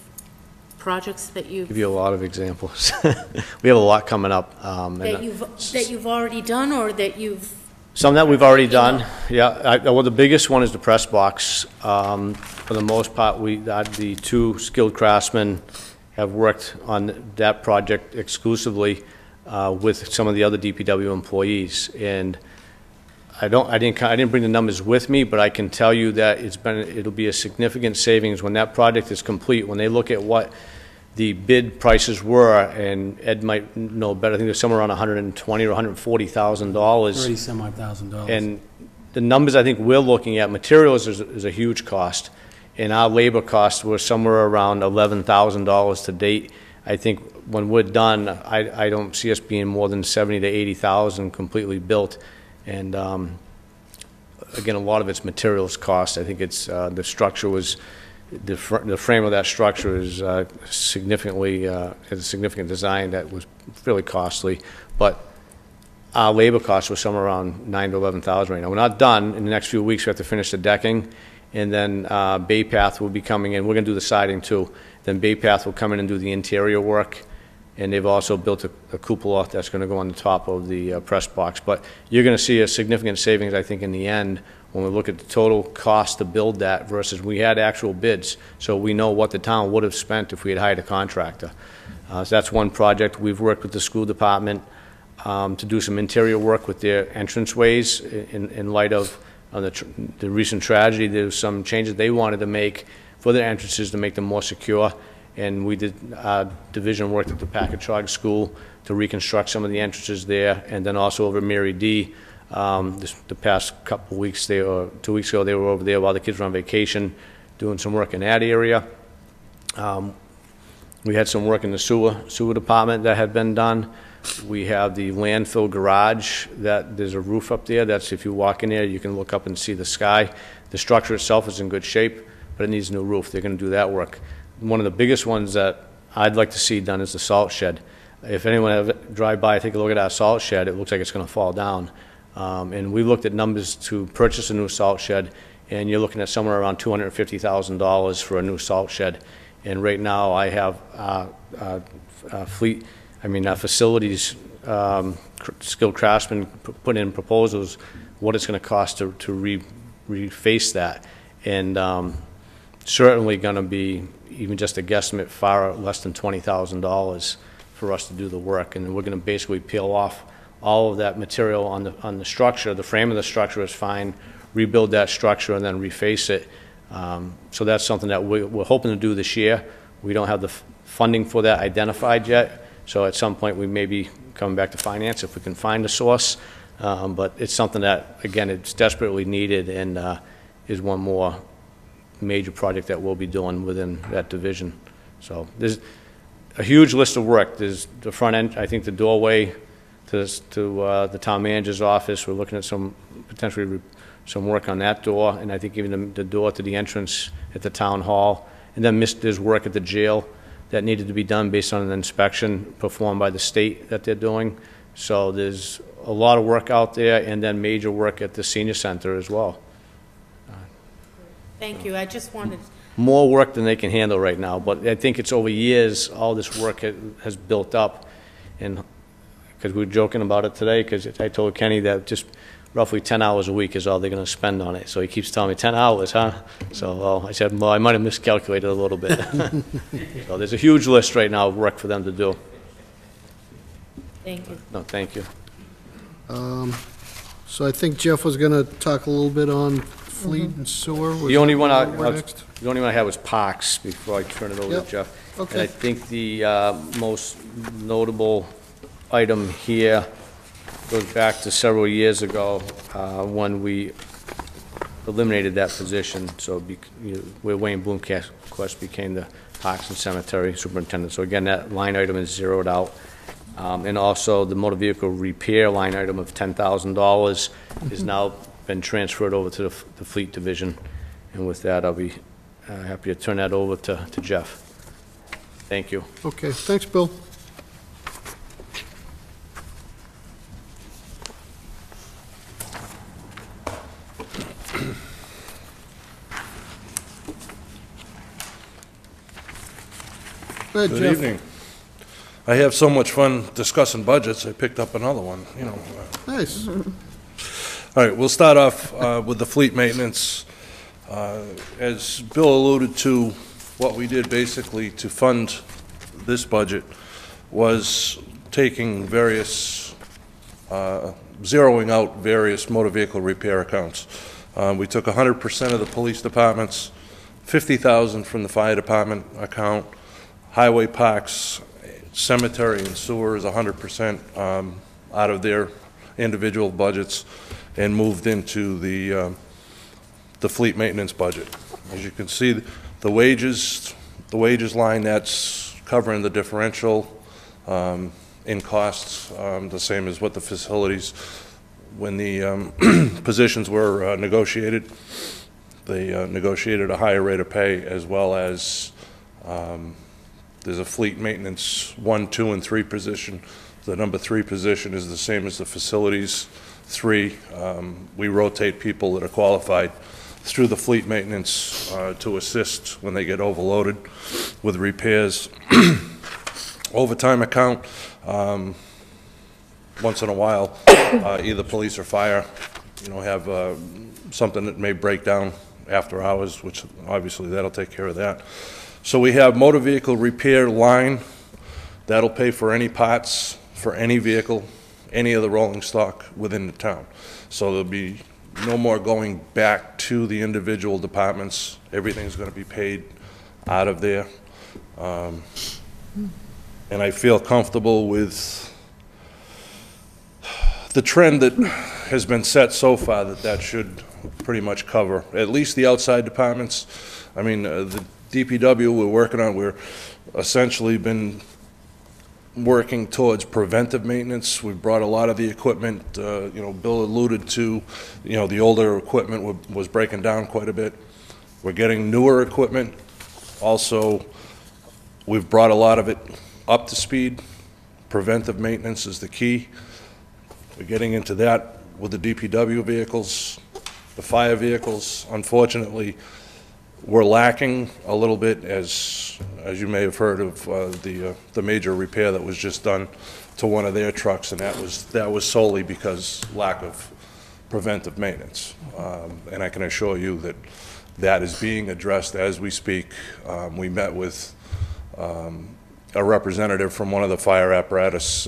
Speaker 4: projects that
Speaker 7: Give you a lot of examples. We have a lot coming up.
Speaker 4: that you've already done, or that you've,
Speaker 7: Some that we've already done, yeah. Well, the biggest one is the press box. For the most part, the two skilled craftsmen have worked on that project exclusively with some of the other DPW employees. And I didn't bring the numbers with me, but I can tell you that it'll be a significant savings when that project is complete. When they look at what the bid prices were, and Ed might know better, I think they're somewhere around $120,000 or $140,000.
Speaker 5: $30-some-odd thousand.
Speaker 7: And the numbers I think we're looking at, materials is a huge cost, and our labor costs were somewhere around $11,000 to date. I think when we're done, I don't see us being more than $70,000 to $80,000 completely built. And again, a lot of it's materials cost. I think it's the structure was, the frame of that structure is significantly, has a significant design that was fairly costly. But our labor costs were somewhere around $9,000 to $11,000 right now. We're not done. In the next few weeks, we have to finish the decking, and then Bay Path will be coming in. We're going to do the siding too. Then Bay Path will come in and do the interior work. And they've also built a cupola that's going to go on the top of the press box. But you're going to see a significant savings, I think, in the end when we look at the total cost to build that versus we had actual bids. So we know what the town would have spent if we had hired a contractor. So that's one project. We've worked with the school department to do some interior work with their entranceways in light of the recent tragedy. There's some changes they wanted to make for their entrances to make them more secure. And we did division work at the Packagug School to reconstruct some of the entrances there, and then also over Mary D. The past couple of weeks, 2 weeks ago, they were over there while the kids were on vacation, doing some work in that area. We had some work in the sewer department that had been done. We have the landfill garage. There's a roof up there. That's, if you walk in there, you can look up and see the sky. The structure itself is in good shape, but it needs a new roof. They're going to do that work. One of the biggest ones that I'd like to see done is the salt shed. If anyone ever drive by, take a look at our salt shed, it looks like it's going to fall down. And we looked at numbers to purchase a new salt shed, and you're looking at somewhere around $250,000 for a new salt shed. And right now, I have facilities, skilled craftsmen put in proposals what it's going to cost to reface that. And certainly going to be even just a guesstimate far less than $20,000 for us to do the work. And we're going to basically peel off all of that material on the structure. The frame of the structure is fine. Rebuild that structure and then reface it. So that's something that we're hoping to do this year. We don't have the funding for that identified yet. So at some point we may be coming back to finance if we can find a source. But it's something that, again, it's desperately needed and is one more major project that we'll be doing within that division. So there's a huge list of work. There's the front end, I think the doorway to the town manager's office. We're looking at potentially some work on that door, and I think even the door to the entrance at the town hall. And then there's work at the jail that needed to be done based on an inspection performed by the state that they're doing. So there's a lot of work out there, and then major work at the senior center as well.
Speaker 4: thank you, I just wanted,
Speaker 7: More work than they can handle right now, but I think it's over years, all this work has built up. And because we were joking about it today, because I told Kenny that just roughly 10 hours a week is all they're going to spend on it. So he keeps telling me, 10 hours, huh? So I said, well, I might have miscalculated a little bit. So there's a huge list right now of work for them to do.
Speaker 4: thank you.
Speaker 7: No, thank you.
Speaker 1: So I think Jeff was going to talk a little bit on fleet and sewer. Was
Speaker 7: The only
Speaker 1: that
Speaker 7: one
Speaker 1: where we're next?
Speaker 7: the only one I have was Parks before I turn it over
Speaker 1: Yep.
Speaker 7: to Jeff.
Speaker 1: Okay.
Speaker 7: And I think the most notable item here goes back to several years ago when we eliminated that position. So where Wayne Bloomquist became the Parks and Cemetery Superintendent. So again, that line item is zeroed out. And also the motor vehicle repair line item of $10,000 is now been transferred over to the fleet division. And with that, I'll be happy to turn that over to Jeff. Thank you.
Speaker 1: Okay, thanks, Bill. Go ahead,
Speaker 3: Good
Speaker 1: Jeff.
Speaker 3: evening. I have so much fun discussing budgets, I picked up another one, you know.
Speaker 1: Nice.
Speaker 3: All right, we'll start off with the fleet maintenance. As Bill alluded to, what we did basically to fund this budget was taking various, zeroing out various motor vehicle repair accounts. We took 100% of the police departments, 50,000 from the fire department account, highway parks, cemetery and sewer is 100% out of their individual budgets, and moved into the fleet maintenance budget. As you can see, the wages line, that's covering the differential in costs, the same as what the facilities, when the positions were negotiated, they negotiated a higher rate of pay, as well as there's a fleet maintenance 1, 2, and 3 position. The number 3 position is the same as the facilities 3. We rotate people that are qualified through the fleet maintenance to assist when they get overloaded with repairs. Overtime account, once in a while, either police or fire, you know, have something that may break down after hours, which obviously that'll take care of that. So we have motor vehicle repair line, that'll pay for any parts for any vehicle, any of the rolling stock within the town. So there'll be no more going back to the individual departments. Everything's going to be paid out of there. And I feel comfortable with the trend that has been set so far, that should pretty much cover at least the outside departments. I mean, the DPW we're working on, we're essentially been working towards preventive maintenance. We've brought a lot of the equipment, you know, Bill alluded to, you know, the older equipment was breaking down quite a bit. We're getting newer equipment. Also, we've brought a lot of it up to speed. Preventive maintenance is the key. We're getting into that with the DPW vehicles, the fire vehicles. Unfortunately, we're lacking a little bit, as you may have heard of the major repair that was just done to one of their trucks, and that was solely because lack of preventive maintenance. And I can assure you that that is being addressed as we speak. We met with a representative from one of the fire apparatus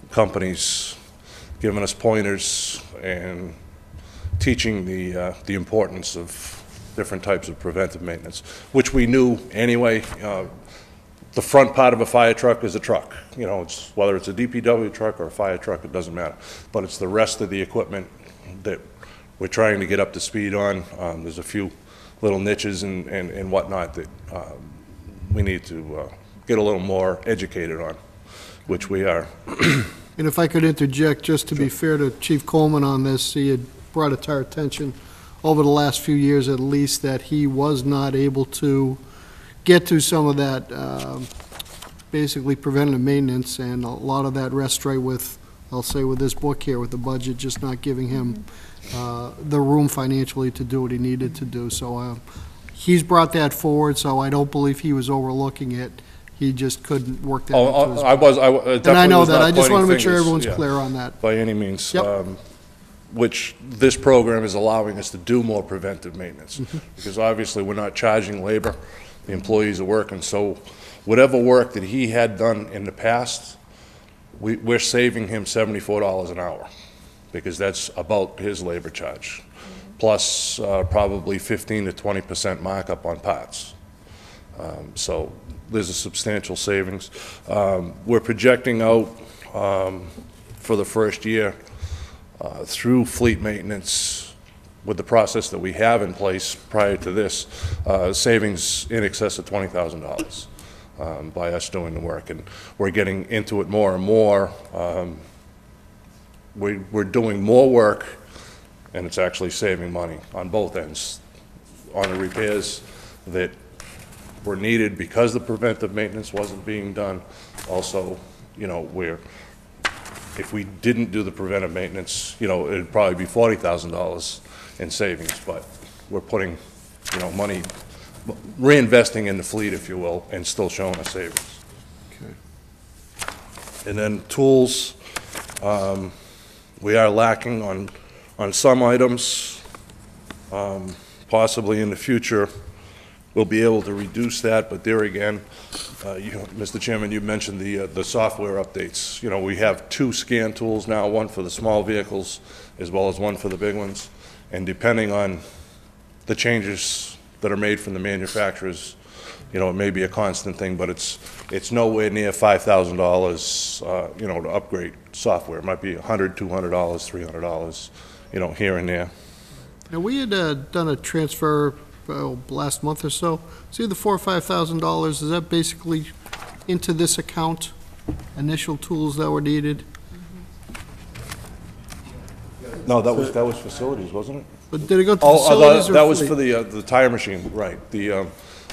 Speaker 3: companies, giving us pointers and teaching the importance of different types of preventive maintenance, which we knew anyway. The front part of a fire truck is a truck. You know, it's whether it's a DPW truck or a fire truck, it doesn't matter. But it's the rest of the equipment that we're trying to get up to speed on. There's a few little niches and whatnot that we need to get a little more educated on, which we are.
Speaker 1: And if I could interject, just to be fair to Chief Coleman on this, he had brought it to our attention over the last few years at least that he was not able to get to some of that basically preventative maintenance, and a lot of that rests right with, I'll say, with this book here, with the budget just not giving him the room financially to do what he needed to do. So he's brought that forward, so I don't believe he was overlooking it. He just couldn't work that into his
Speaker 3: definitely
Speaker 1: and I know
Speaker 3: was
Speaker 1: that.
Speaker 3: not
Speaker 1: I just want to
Speaker 3: pointing
Speaker 1: make sure
Speaker 3: fingers,
Speaker 1: everyone's
Speaker 3: yeah,
Speaker 1: clear on that.
Speaker 3: by any means.
Speaker 1: Yep.
Speaker 3: Which this program is allowing us to do more preventive maintenance.
Speaker 1: Mm-hmm.
Speaker 3: Because obviously we're not charging labor, the employees are working, so whatever work that he had done in the past, we're saving him $74 an hour, because that's about his labor charge, plus probably 15 to 20% markup on parts. So there's a substantial savings. We're projecting out for the first year through fleet maintenance, with the process that we have in place prior to this, savings in excess of $20,000 by us doing the work. And we're getting into it more and more. We're doing more work, and it's actually saving money on both ends. On the repairs that were needed because the preventive maintenance wasn't being done. Also, you know, if we didn't do the preventive maintenance, you know, it'd probably be $40,000 in savings, but we're putting, you know, money reinvesting in the fleet, if you will, and still showing a savings.
Speaker 1: Okay.
Speaker 3: And then tools, we are lacking on some items. Possibly in the future, we'll be able to reduce that, but there again, Mr. Chairman, you mentioned the software updates. You know, we have 2 scan tools now, one for the small vehicles as well as one for the big ones. And depending on the changes that are made from the manufacturers, you know, it may be a constant thing, but it's nowhere near $5,000, you know, to upgrade software. It might be $100, $200, $300, you know, here and there.
Speaker 1: Now, we had done a transfer last month or so. See the $4,000 or $5,000, is that basically into this account? Initial tools that were needed?
Speaker 3: No, that was facilities, wasn't it?
Speaker 1: But did it go to
Speaker 3: Oh,
Speaker 1: facilities or
Speaker 3: that was
Speaker 1: fleet?
Speaker 3: for the tire machine, right.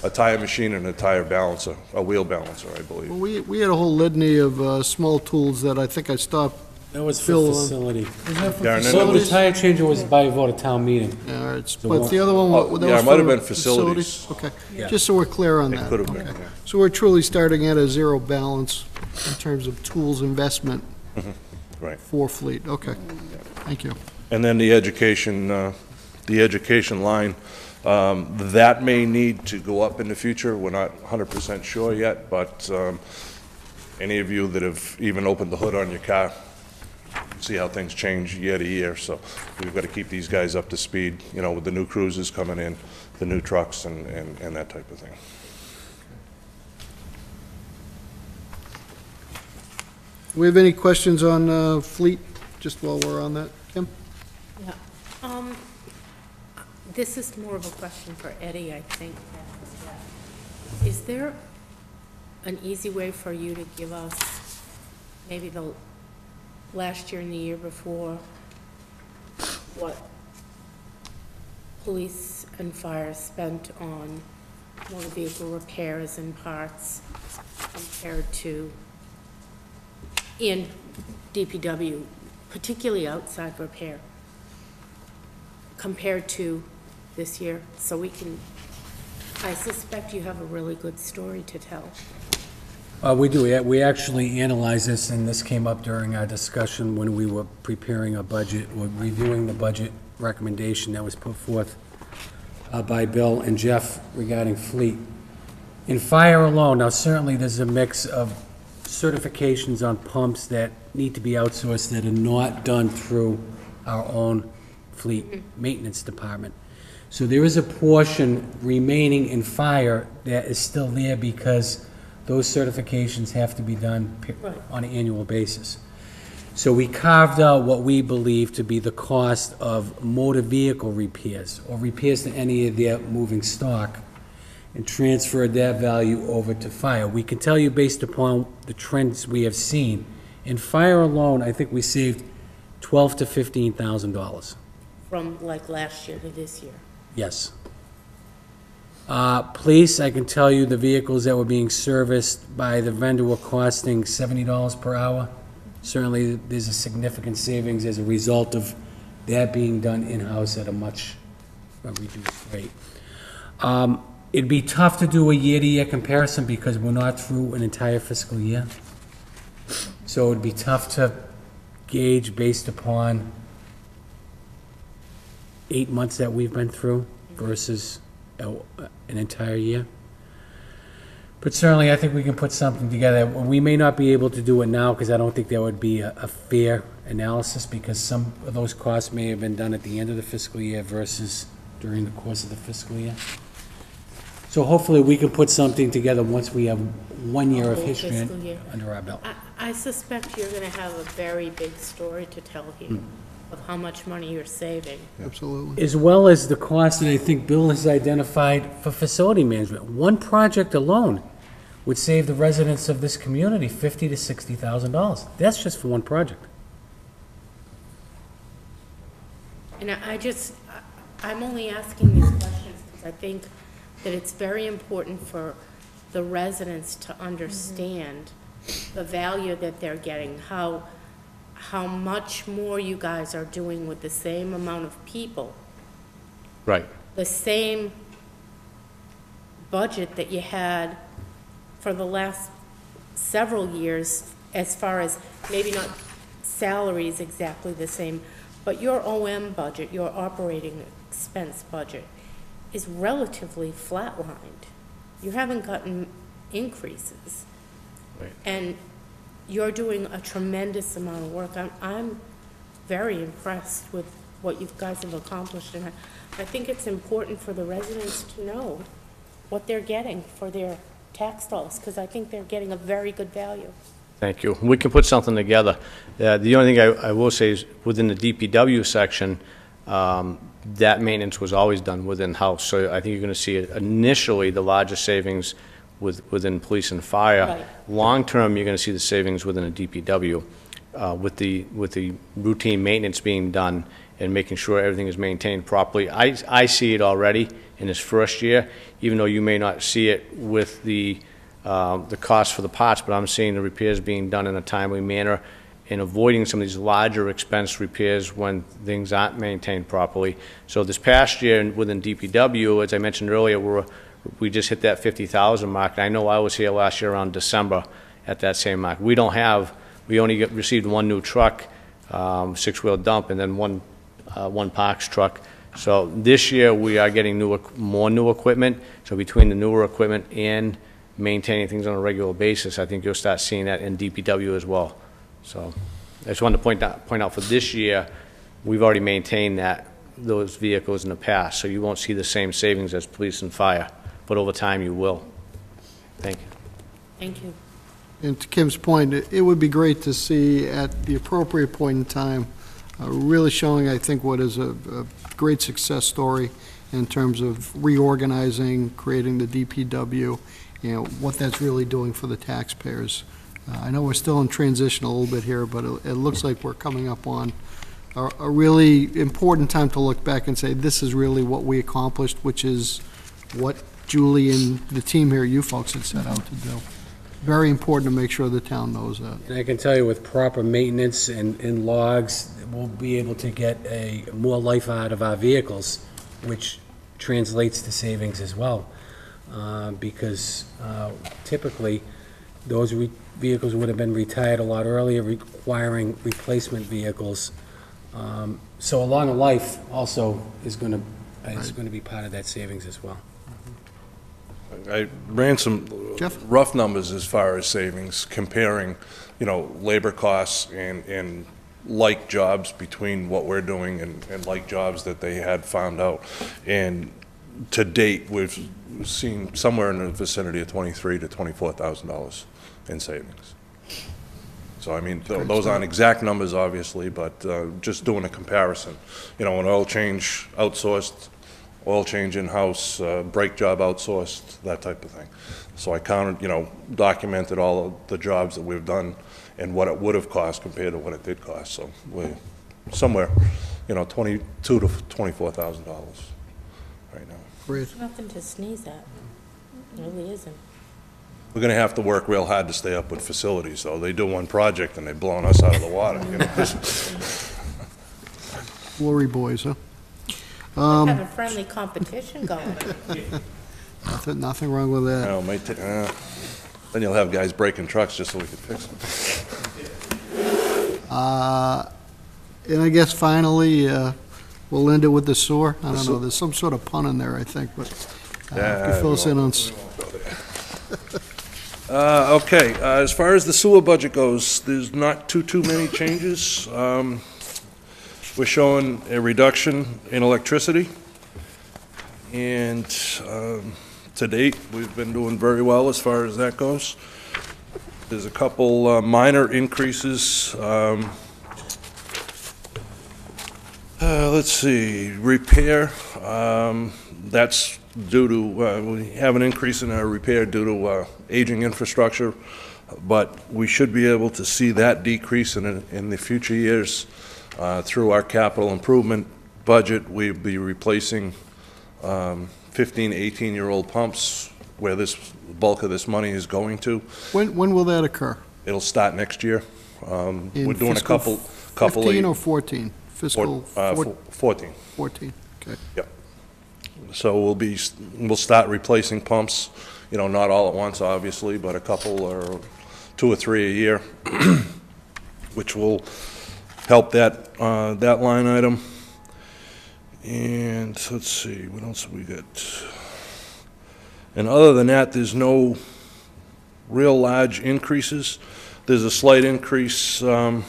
Speaker 3: A tire machine and a tire balancer, a wheel balancer, I believe.
Speaker 1: Well, we had a whole litany of small tools that I think I stopped.
Speaker 5: That was for
Speaker 1: Phil,
Speaker 5: facility.
Speaker 1: Was that for
Speaker 3: Darren,
Speaker 5: So the
Speaker 1: facilities?
Speaker 5: tire changer was by vote of town meeting.
Speaker 1: Yeah, all right,
Speaker 5: The
Speaker 1: but
Speaker 5: one-
Speaker 1: the other one,
Speaker 3: Oh,
Speaker 1: that
Speaker 3: yeah,
Speaker 1: was
Speaker 3: it might have
Speaker 1: for
Speaker 3: been facilities.
Speaker 1: Okay,
Speaker 5: Yeah.
Speaker 1: just so we're clear on
Speaker 3: It
Speaker 1: that.
Speaker 3: could have been,
Speaker 1: Okay.
Speaker 3: yeah.
Speaker 1: So we're truly starting at a zero balance in terms of tools investment
Speaker 3: Right.
Speaker 1: for fleet. Okay, thank you.
Speaker 3: And then the education line, that may need to go up in the future. We're not 100% sure yet, but any of you that have even opened the hood on your car, see how things change year to year. So we've got to keep these guys up to speed, you know, with the new cruisers coming in, the new trucks and that type of thing.
Speaker 1: Do we have any questions on fleet, just while we're on that? Kim?
Speaker 4: Yeah. This is more of a question for Eddie, I think. Is there an easy way for you to give us maybe the last year and the year before, what police and fire spent on motor vehicle repairs and parts compared to, in DPW, particularly outside repair, compared to this year, so we can, I suspect you have a really good story to tell.
Speaker 5: We do. We actually analyzed this, and this came up during our discussion when we were preparing a budget, or reviewing the budget recommendation that was put forth by Bill and Jeff regarding fleet. In fire alone, now certainly there's a mix of certifications on pumps that need to be outsourced that are not done through our own fleet maintenance department. So there is a portion remaining in fire that is still there because those certifications have to be done
Speaker 4: Right.
Speaker 5: on an annual basis. So we carved out what we believe to be the cost of motor vehicle repairs, or repairs to any of their moving stock, and transferred that value over to fire. We can tell you, based upon the trends we have seen, in fire alone, I think we saved $12,000 to $15,000.
Speaker 4: From like last year to this year.
Speaker 5: Yes. Police, I can tell you the vehicles that were being serviced by the vendor were costing $70 per hour. Certainly, there's a significant savings as a result of that being done in-house at a much reduced rate. It'd be tough to do a year-to-year comparison because we're not through an entire fiscal year. So it'd be tough to gauge based upon 8 months that we've been through versus an entire year. But certainly, I think we can put something together. We may not be able to do it now because I don't think that would be a fair analysis, because some of those costs may have been done at the end of the fiscal year versus during the course of the fiscal year. So hopefully, we can put something together once we have 1 year of
Speaker 4: Whole
Speaker 5: history
Speaker 4: fiscal year.
Speaker 5: under our belt.
Speaker 4: I suspect you're gonna have a very big story to tell here of how much money you're saving.
Speaker 1: Absolutely.
Speaker 5: As well as the cost that I think Bill has identified for facility management. One project alone would save the residents of this community $50,000 to $60,000. That's just for one project.
Speaker 4: And I'm only asking these questions because I think that it's very important for the residents to understand the value that they're getting, how much more you guys are doing with the same amount of people,
Speaker 7: Right.
Speaker 4: the same budget that you had for the last several years, as far as maybe not salaries exactly the same, but your OM budget, your operating expense budget, is relatively flatlined. You haven't gotten increases.
Speaker 7: Right.
Speaker 4: And you're doing a tremendous amount of work. I'm very impressed with what you guys have accomplished, and I think it's important for the residents to know what they're getting for their tax dollars, because I think they're getting a very good value.
Speaker 7: Thank you. We can put something together. The only thing I will say is within the DPW section, that maintenance was always done within-house. So I think you're going to see initially the largest savings within police and fire.
Speaker 4: Right.
Speaker 7: Long-term, you're going to see the savings within a DPW with the routine maintenance being done and making sure everything is maintained properly. I see it already in this first year, even though you may not see it with the cost for the parts, but I'm seeing the repairs being done in a timely manner and avoiding some of these larger expense repairs when things aren't maintained properly. So this past year within DPW, as I mentioned earlier, we just hit that 50,000 mark. I know I was here last year around December at that same mark. We only received one new truck, six-wheel dump, and then one Parks truck. So this year we are getting more new equipment. So between the newer equipment and maintaining things on a regular basis, I think you'll start seeing that in DPW as well. So I just wanted to point out for this year, we've already maintained those vehicles in the past, so you won't see the same savings as police and fire, but over time you will. Thank you.
Speaker 4: Thank you.
Speaker 1: And to Kim's point, it would be great to see at the appropriate point in time, really showing, I think, what is a great success story in terms of reorganizing, creating the DPW, what that's really doing for the taxpayers. I know we're still in transition a little bit here, but it looks like we're coming up on a really important time to look back and say, this is really what we accomplished, which is what Julie and the team here, you folks, had set out to do. Very important to make sure the town knows that.
Speaker 5: And I can tell you with proper maintenance and logs, we'll be able to get more life out of our vehicles, which translates to savings as well. Because typically, those vehicles would have been retired a lot earlier, requiring replacement vehicles. So a longer life also is going to be part of that savings as well.
Speaker 3: I ran some
Speaker 1: Jeff?
Speaker 3: rough numbers as far as savings, comparing, labor costs and like jobs between what we're doing and like jobs that they had found out. And to date, we've seen somewhere in the vicinity of $23,000 to $24,000 in savings. So, I mean, those aren't exact numbers, obviously, but just doing a comparison. An oil change outsourced, oil change in-house, brake job outsourced, that type of thing. So I counted, documented all of the jobs that we've done and what it would have cost compared to what it did cost. So we're somewhere, $22,000 to $24,000 right now.
Speaker 1: Great.
Speaker 4: Nothing to sneeze at. It really isn't.
Speaker 3: We're going to have to work real hard to stay up with facilities, though. They do one project and they've blown us out of the water.
Speaker 1: Glory boys, huh?
Speaker 4: Have a friendly competition going.
Speaker 1: Nothing wrong with that.
Speaker 3: Then you'll have guys breaking trucks just so we can fix them.
Speaker 1: And I guess finally, we'll end it with the sewer. I don't know, there's some sort of pun in there, I think, but if you fill us in on...
Speaker 3: Okay, as far as the sewer budget goes, there's not too many changes. We're showing a reduction in electricity, and to date, we've been doing very well as far as that goes. There's a couple minor increases. Let's see, repair, that's due to, we have an increase in our repair due to aging infrastructure, but we should be able to see that decrease in the future years through our capital improvement budget. We'll be replacing 15, 18-year-old pumps where this bulk of this money is going to.
Speaker 1: When will that occur?
Speaker 3: It'll start next year. We're doing a
Speaker 1: fiscal
Speaker 3: couple
Speaker 1: 15 or 14? Fiscal
Speaker 3: 14.
Speaker 1: 14, okay.
Speaker 3: Yep. So we'll start replacing pumps, you know, not all at once, obviously, but a couple or 2 or 3 a year, which will help that, that line item. And let's see, what else have we got? And other than that, there's no real large increases. There's a slight increase in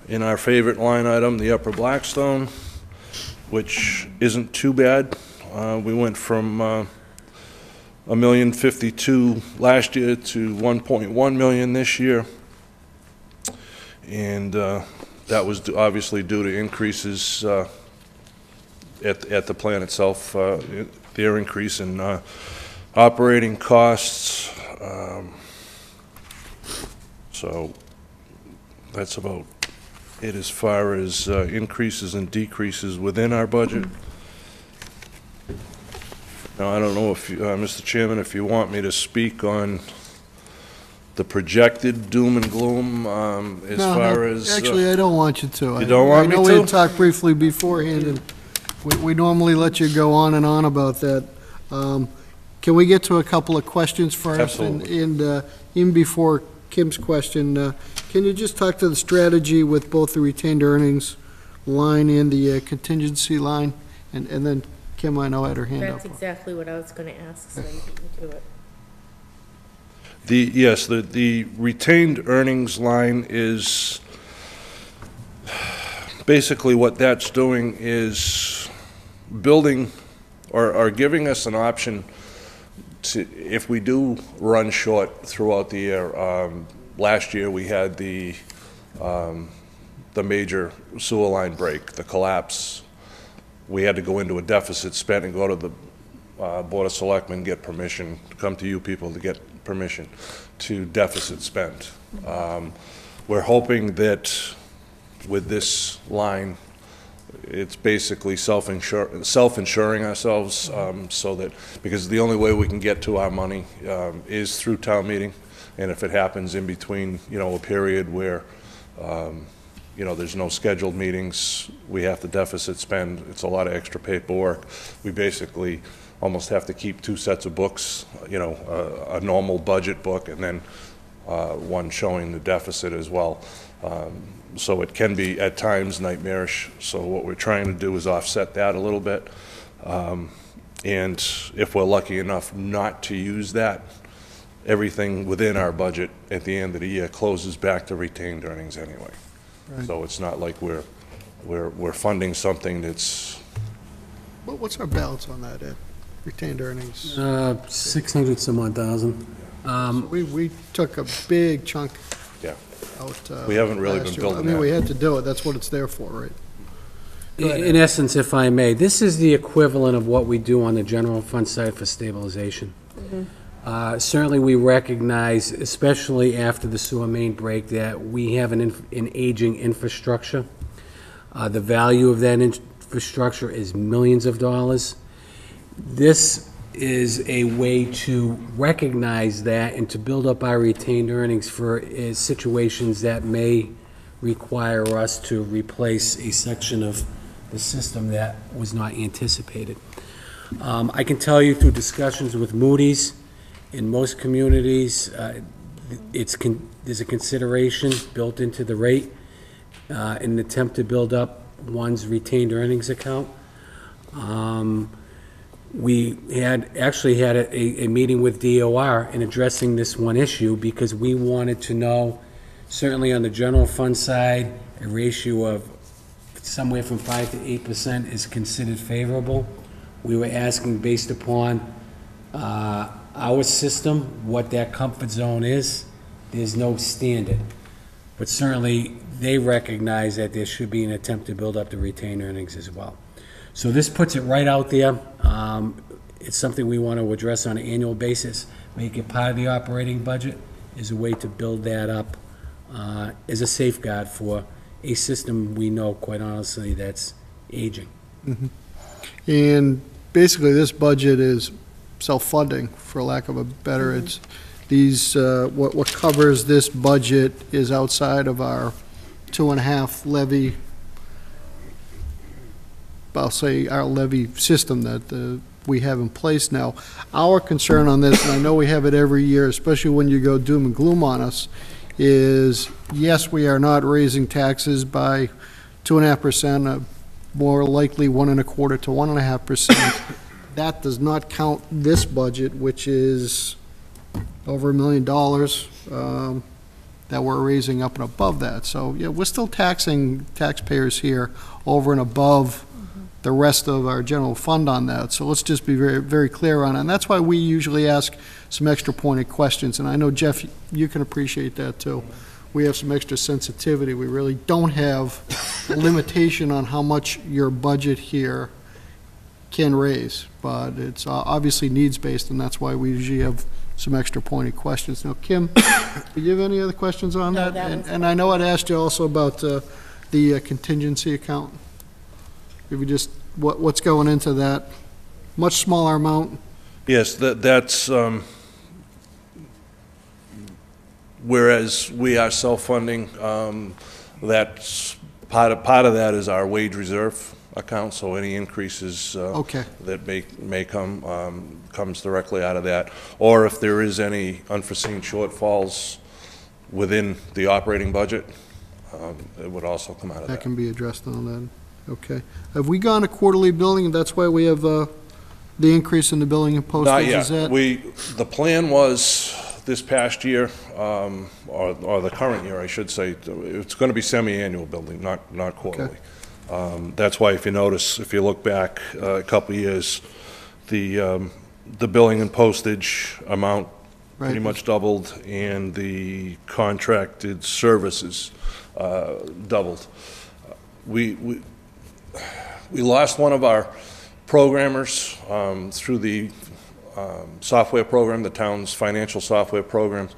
Speaker 3: our favorite line item, the Upper Blackstone, which isn't too bad. We went from $1,052,000 last year to $1.1 million this year, and that was obviously due to increases at the plant itself, their increase in operating costs. So that's about it as far as increases and decreases within our budget. Now, I don't know if, Mr. Chairman, if you want me to speak on the projected doom and gloom as
Speaker 1: No,
Speaker 3: far
Speaker 1: no,
Speaker 3: as...
Speaker 1: Actually, I don't want you to.
Speaker 3: You don't want me
Speaker 1: I know we
Speaker 3: to?
Speaker 1: had talked briefly beforehand, and we normally let you go on and on about that. Can we get to a couple of questions first?
Speaker 3: Absolutely.
Speaker 1: And even before Kim's question, can you just talk to the strategy with both the retained earnings line and the contingency line? And then Kim, I know, had her hand up.
Speaker 4: That's exactly what I was gonna ask, so you beat me to it.
Speaker 3: Yes, the retained earnings line is, basically what that's doing is building, or giving us an option to, if we do run short throughout the year. Last year, we had the major sewer line break, the collapse. We had to go into a deficit spend and go to the Board of Selectmen, get permission, come to you people to get permission to deficit spend. We're hoping that with this line, it's basically self-insuring ourselves, so that, because the only way we can get to our money is through town meeting, and if it happens in between, you know, a period where, you know, there's no scheduled meetings, we have to deficit spend, it's a lot of extra paperwork. We basically almost have to keep 2 sets of books, you know, a normal budget book and then one showing the deficit as well. So it can be at times nightmarish. So what we're trying to do is offset that a little bit. And if we're lucky enough not to use that, everything within our budget at the end of the year closes back to retained earnings anyway.
Speaker 1: Right.
Speaker 3: So it's not like we're funding something that's...
Speaker 1: What's our balance on that, Ed? Retained earnings?
Speaker 5: 600 some odd thousand.
Speaker 1: We took a big chunk
Speaker 3: Yeah.
Speaker 1: out.
Speaker 3: We haven't really
Speaker 1: last
Speaker 3: been
Speaker 1: year.
Speaker 3: building
Speaker 1: I mean,
Speaker 3: that.
Speaker 1: we had to do it, that's what it's there for, right? Go ahead,
Speaker 5: In essence, if I may, this is the equivalent of what we do on the general fund side for stabilization. Certainly, we recognize, especially after the sewer main break, that we have an aging infrastructure. The value of that infrastructure is millions of dollars. This is a way to recognize that and to build up our retained earnings for situations that may require us to replace a section of the system that was not anticipated. I can tell you through discussions with Moody's, in most communities, there's a consideration built into the rate in an attempt to build up one's retained earnings account. We actually had a meeting with DOR in addressing this one issue because we wanted to know, certainly on the general fund side, a ratio of somewhere from 5 to 8% is considered favorable. We were asking, based upon our system, what that comfort zone is. There's no standard. But certainly, they recognize that there should be an attempt to build up the retained earnings as well. So this puts it right out there. It's something we want to address on an annual basis, make it part of the operating budget, is a way to build that up as a safeguard for a system we know, quite honestly, that's aging.
Speaker 1: And basically, this budget is self-funding, for lack of a better, it's these, what covers this budget is outside of our 2.5 levy. 2.5 levy I'll say, our levy system that we have in place now. Our concern on this, and I know we have it every year, especially when you go doom and gloom on us, is, yes, we are not raising taxes by 2.5%, more likely 1.25% to 1.5%. That does not count this budget, which is over $1 million that we're raising up and above that. So, yeah, we're still taxing taxpayers here over and above the rest of our general fund on that. So let's just be very, very clear on it. And that's why we usually ask some extra pointed questions. And I know, Jeff, you can appreciate that too. We have some extra sensitivity. We really don't have a limitation on how much your budget here can raise, but it's obviously needs-based, and that's why we usually have some extra pointed questions. Now, Kim, do you have any other questions on
Speaker 4: No,
Speaker 1: that? And I know I'd asked you also about the contingency account. If you just, what's going into that? Much smaller amount?
Speaker 3: Yes, that's, whereas we are self-funding, that's, part of that is our wage reserve account, so any increases
Speaker 1: Okay.
Speaker 3: that may come, comes directly out of that. Or if there is any unforeseen shortfalls within the operating budget, it would also come out of
Speaker 1: That
Speaker 3: that.
Speaker 1: can be addressed on that. Okay. Have we gone to quarterly billing, and that's why we have the increase in the billing and postage?
Speaker 3: Not
Speaker 1: Is
Speaker 3: yet.
Speaker 1: that-
Speaker 3: The plan was this past year, or the current year, I should say, it's going to be semi-annual billing, not quarterly. That's why if you notice, if you look back a couple of years, the billing and postage amount pretty
Speaker 1: Right.
Speaker 3: much doubled, and the contracted services doubled. We lost one of our programmers through the software program, the town's financial software programs,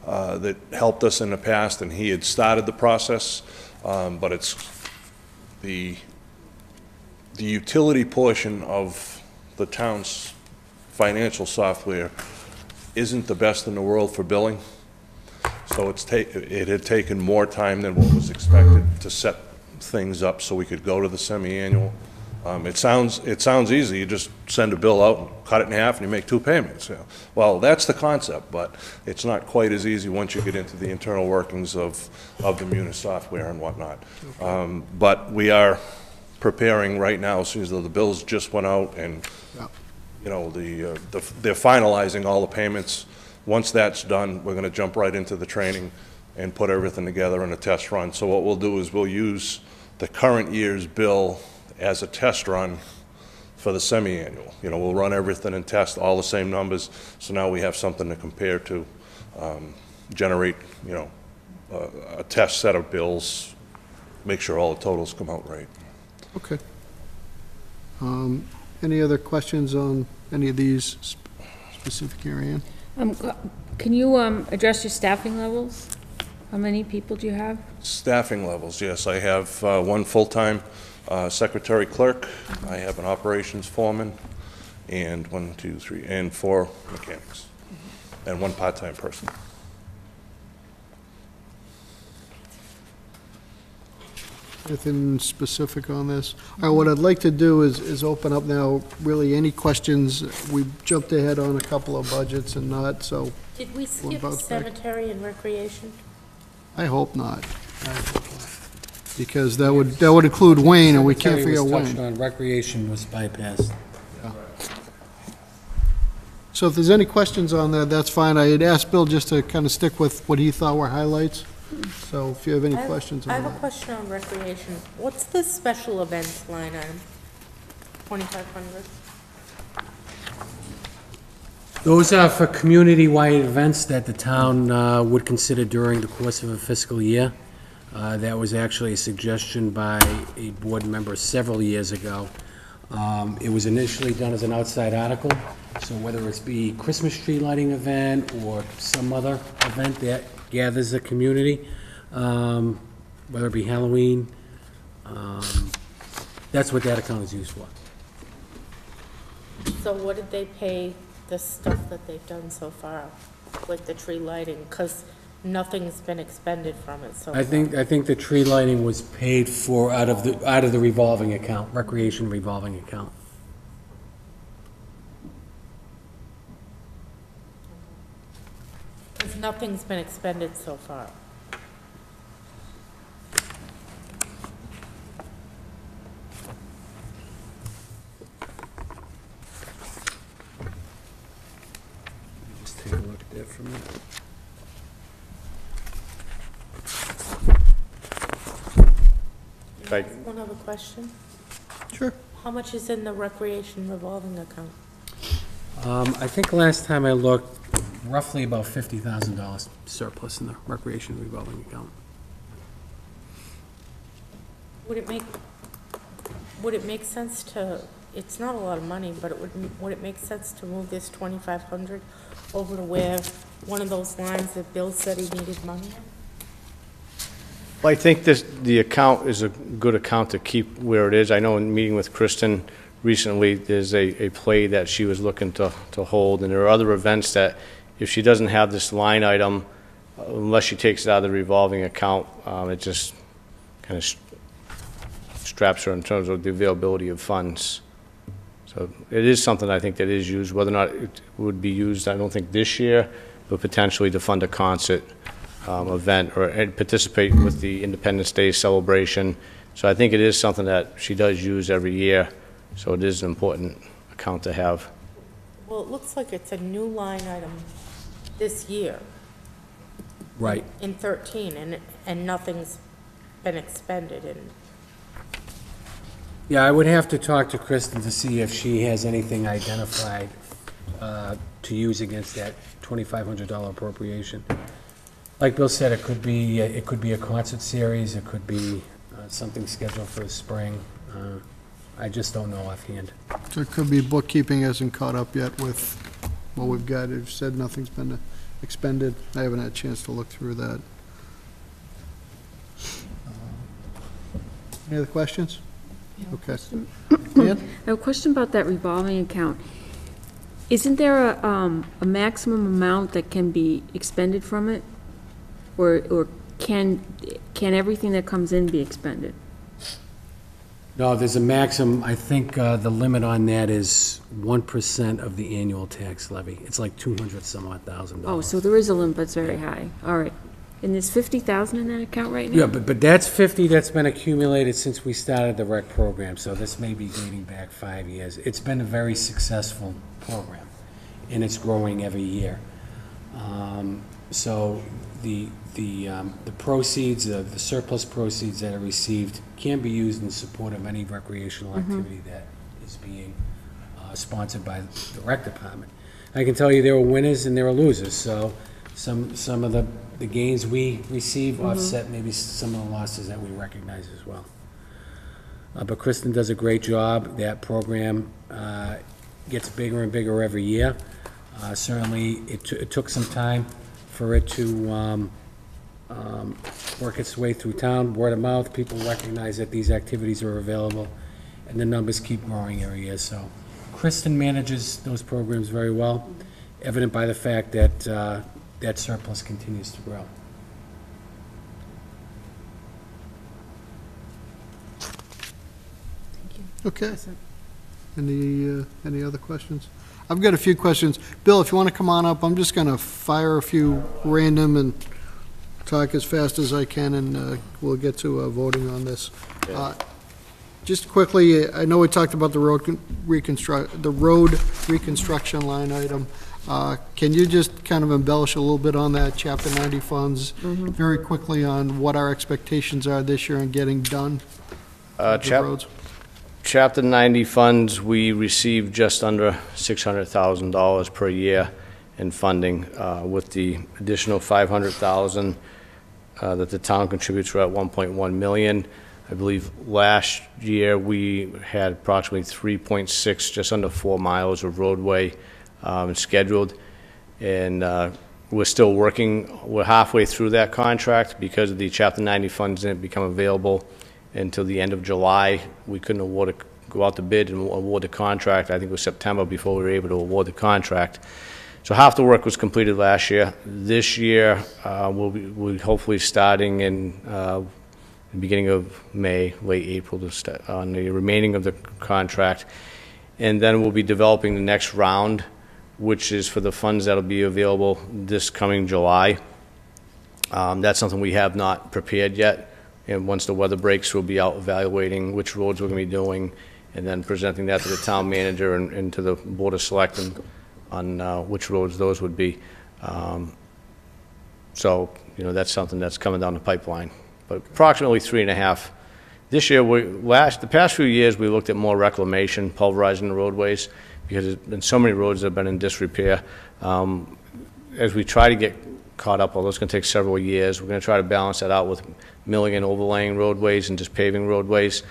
Speaker 3: that helped us in the past, and he had started the process, but it's the utility portion of the town's financial software isn't the best in the world for billing. So it had taken more time than what was expected to set things up so we could go to the semi-annual. It sounds easy. You just send a bill out, and cut it in half, and you make 2 payments. You know. Well, that's the concept, but it's not quite as easy once you get into the internal workings of the Munis software and whatnot. But we are preparing right now, as soon as the bills just went out, and
Speaker 1: Yeah.
Speaker 3: you know they're finalizing all the payments. Once that's done, we're going to jump right into the training and put everything together in a test run. So what we'll do is we'll use the current year's bill as a test run for the semi-annual. You know, we'll run everything and test all the same numbers, so now we have something to compare to, generate, you know, a test set of bills, make sure all the totals come out right.
Speaker 1: Okay. Any other questions on any of these specific area?
Speaker 6: Can you address your staffing levels? How many people do you have?
Speaker 3: Staffing levels, yes. I have one full-time secretary clerk. I have an operations foreman, and 1, 2, 3, and 4 mechanics, and 1 part-time person.
Speaker 1: Anything specific on this? All right, what I'd like to do is open up now, really, any questions. We jumped ahead on a couple of budgets and not, so
Speaker 4: Did we skip
Speaker 1: bounce back.
Speaker 4: cemetery and recreation?
Speaker 1: I hope not. Because that would include Wayne, and we can't
Speaker 5: Cemetery
Speaker 1: figure out
Speaker 5: was touched
Speaker 1: Wayne.
Speaker 5: on, recreation was bypassed.
Speaker 1: So if there's any questions on that, that's fine. I had asked Bill just to kind of stick with what he thought were highlights. So if you have any questions
Speaker 4: I
Speaker 1: on
Speaker 4: have a
Speaker 1: that.
Speaker 4: question on recreation. What's the special events line item? 2,500?
Speaker 5: Those are for community-wide events that the town would consider during the course of a fiscal year. That was actually a suggestion by a board member several years ago. It was initially done as an outside article, so whether it's be Christmas tree lighting event or some other event that gathers the community, whether it be Halloween, that's what that account is used for.
Speaker 4: So what did they pay the stuff that they've done so far, like the tree lighting? Because nothing's been expended from it so far.
Speaker 5: I think the tree lighting was paid for out of the revolving account, recreation revolving account.
Speaker 4: Because nothing's been expended so far.
Speaker 5: Just take a look at that for a minute.
Speaker 7: Right.
Speaker 4: One other question.
Speaker 1: Sure.
Speaker 4: How much is in the recreation revolving account?
Speaker 5: I think last time I looked, roughly about $50,000 surplus in the recreation revolving account.
Speaker 4: Would it make sense to, it's not a lot of money, but would it make sense to move this 2,500 over to where one of those lines that Bill said he needed money in?
Speaker 7: Well, I think the account is a good account to keep where it is. I know in meeting with Kristen recently, there's a play that she was looking to hold, and there are other events that if she doesn't have this line item, unless she takes it out of the revolving account, it just kind of straps her in terms of the availability of funds. So it is something I think that is used. Whether or not it would be used, I don't think this year, but potentially to fund a concert event or participate with the Independence Day celebration. So I think it is something that she does use every year. So it is an important account to have.
Speaker 4: Well, it looks like it's a new line item this year.
Speaker 5: Right.
Speaker 4: In 13, and nothing's been expended in.
Speaker 5: Yeah, I would have to talk to Kristen to see if she has anything identified to use against that $2,500 appropriation. Like Bill said, it could be a concert series, it could be something scheduled for the spring. I just don't know offhand.
Speaker 1: So it could be bookkeeping hasn't caught up yet with what we've got. You've said nothing's been expended. I haven't had a chance to look through that. Any other questions? Okay. Dan?
Speaker 6: I have a question about that revolving account. Isn't there a maximum amount that can be expended from it? Or can everything that comes in be expended?
Speaker 5: No, there's a maximum, I think the limit on that is 1% of the annual tax levy. It's like 200 some odd thousand dollars.
Speaker 6: Oh, so there is a limit, but it's very high. All right. And there's 50,000 in that account right now?
Speaker 5: Yeah, but that's 50 that's been accumulated since we started the rec program, so this may be dating back 5 years. It's been a very successful program, and it's growing every year. So the proceeds, the surplus proceeds that are received can be used in support of any recreational activity that is being sponsored by the rec department. I can tell you there are winners and there are losers, so some of the gains we receive offset maybe some of the losses that we recognize as well. But Kristen does a great job. That program gets bigger and bigger every year. Certainly, it took some time for it to work its way through town, word of mouth. People recognize that these activities are available, and the numbers keep growing every year. So Kristen manages those programs very well, evident by the fact that that surplus continues to grow.
Speaker 1: Okay. Any other questions? I've got a few questions. Bill, if you want to come on up, I'm just going to fire a few random and talk as fast as I can, and we'll get to voting on this. Just quickly, I know we talked about the road reconstruction line item. Can you just kind of embellish a little bit on that, Chapter 90 funds, very quickly on what our expectations are this year in getting done with the roads?
Speaker 7: Chapter 90 funds, we receive just under $600,000 per year in funding, with the additional $500,000 that the town contributes. We're at $1.1 million. I believe last year we had approximately 3.6, just under 4 miles of roadway scheduled, and we're still working. We're halfway through that contract because of the Chapter 90 funds didn't become available until the end of July. We couldn't go out to bid and award the contract. I think it was September before we were able to award the contract. So half the work was completed last year. This year, we'll hopefully starting in the beginning of May, late April, to start on the remaining of the contract. And then we'll be developing the next round, which is for the funds that'll be available this coming July. That's something we have not prepared yet. And once the weather breaks, we'll be out evaluating which roads we're going to be doing, and then presenting that to the town manager and to the Board of Selectmen on which roads those would be. So, you know, that's something that's coming down the pipeline. But approximately 3.5. This year, the past few years, we looked at more reclamation, pulverizing the roadways, because there's been so many roads that have been in disrepair. As we try to get caught up, although it's going to take several years, we're going to try to balance that out with milling and overlaying roadways and just paving roadways.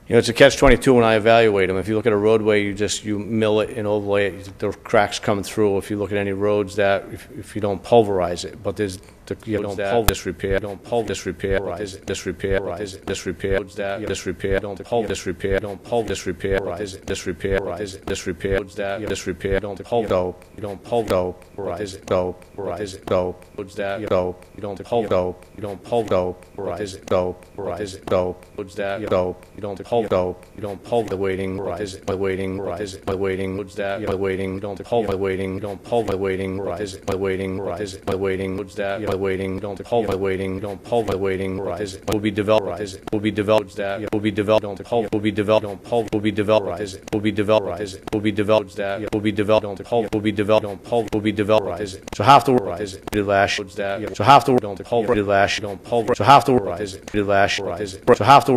Speaker 7: You know, it's a catch-22 when I evaluate them. If you look at a roadway, you mill it and overlay it, the cracks come through. If you look at any roads that, if you don't pulverize it, but there's you don't disrepair, don't disrepairize it, disrepairize it, disrepair, disrepair, don't disrepair, don't disrepairize it, disrepairize it, disrepair, disrepair, don't dope, you don't pulverize it, rise it, dope, dope, you don't dope, you don't pulverize it, dope, rise it, dope, dope, you don't dope, you don't pulver the waiting, rise it, by waiting, rise it, by waiting, by waiting, don't pulver by waiting, don't pulver by waiting, rise it, by waiting, rise it, by waiting, by waiting, don't pulver by waiting, don't pulver by waiting, rise it, will be developed, rise it, will be developed, will be developed, don't pulver, will be developed, don't pulver, will be developed, rise it, will be developed, rise it, will be developed, will be developed, don't pulver, will be developed, don't pulver, will be developed, rise it. So half the rise it, did lash, so half the don't pulver, did lash, don't pulver, so half the rise it, did lash, rise it, so half the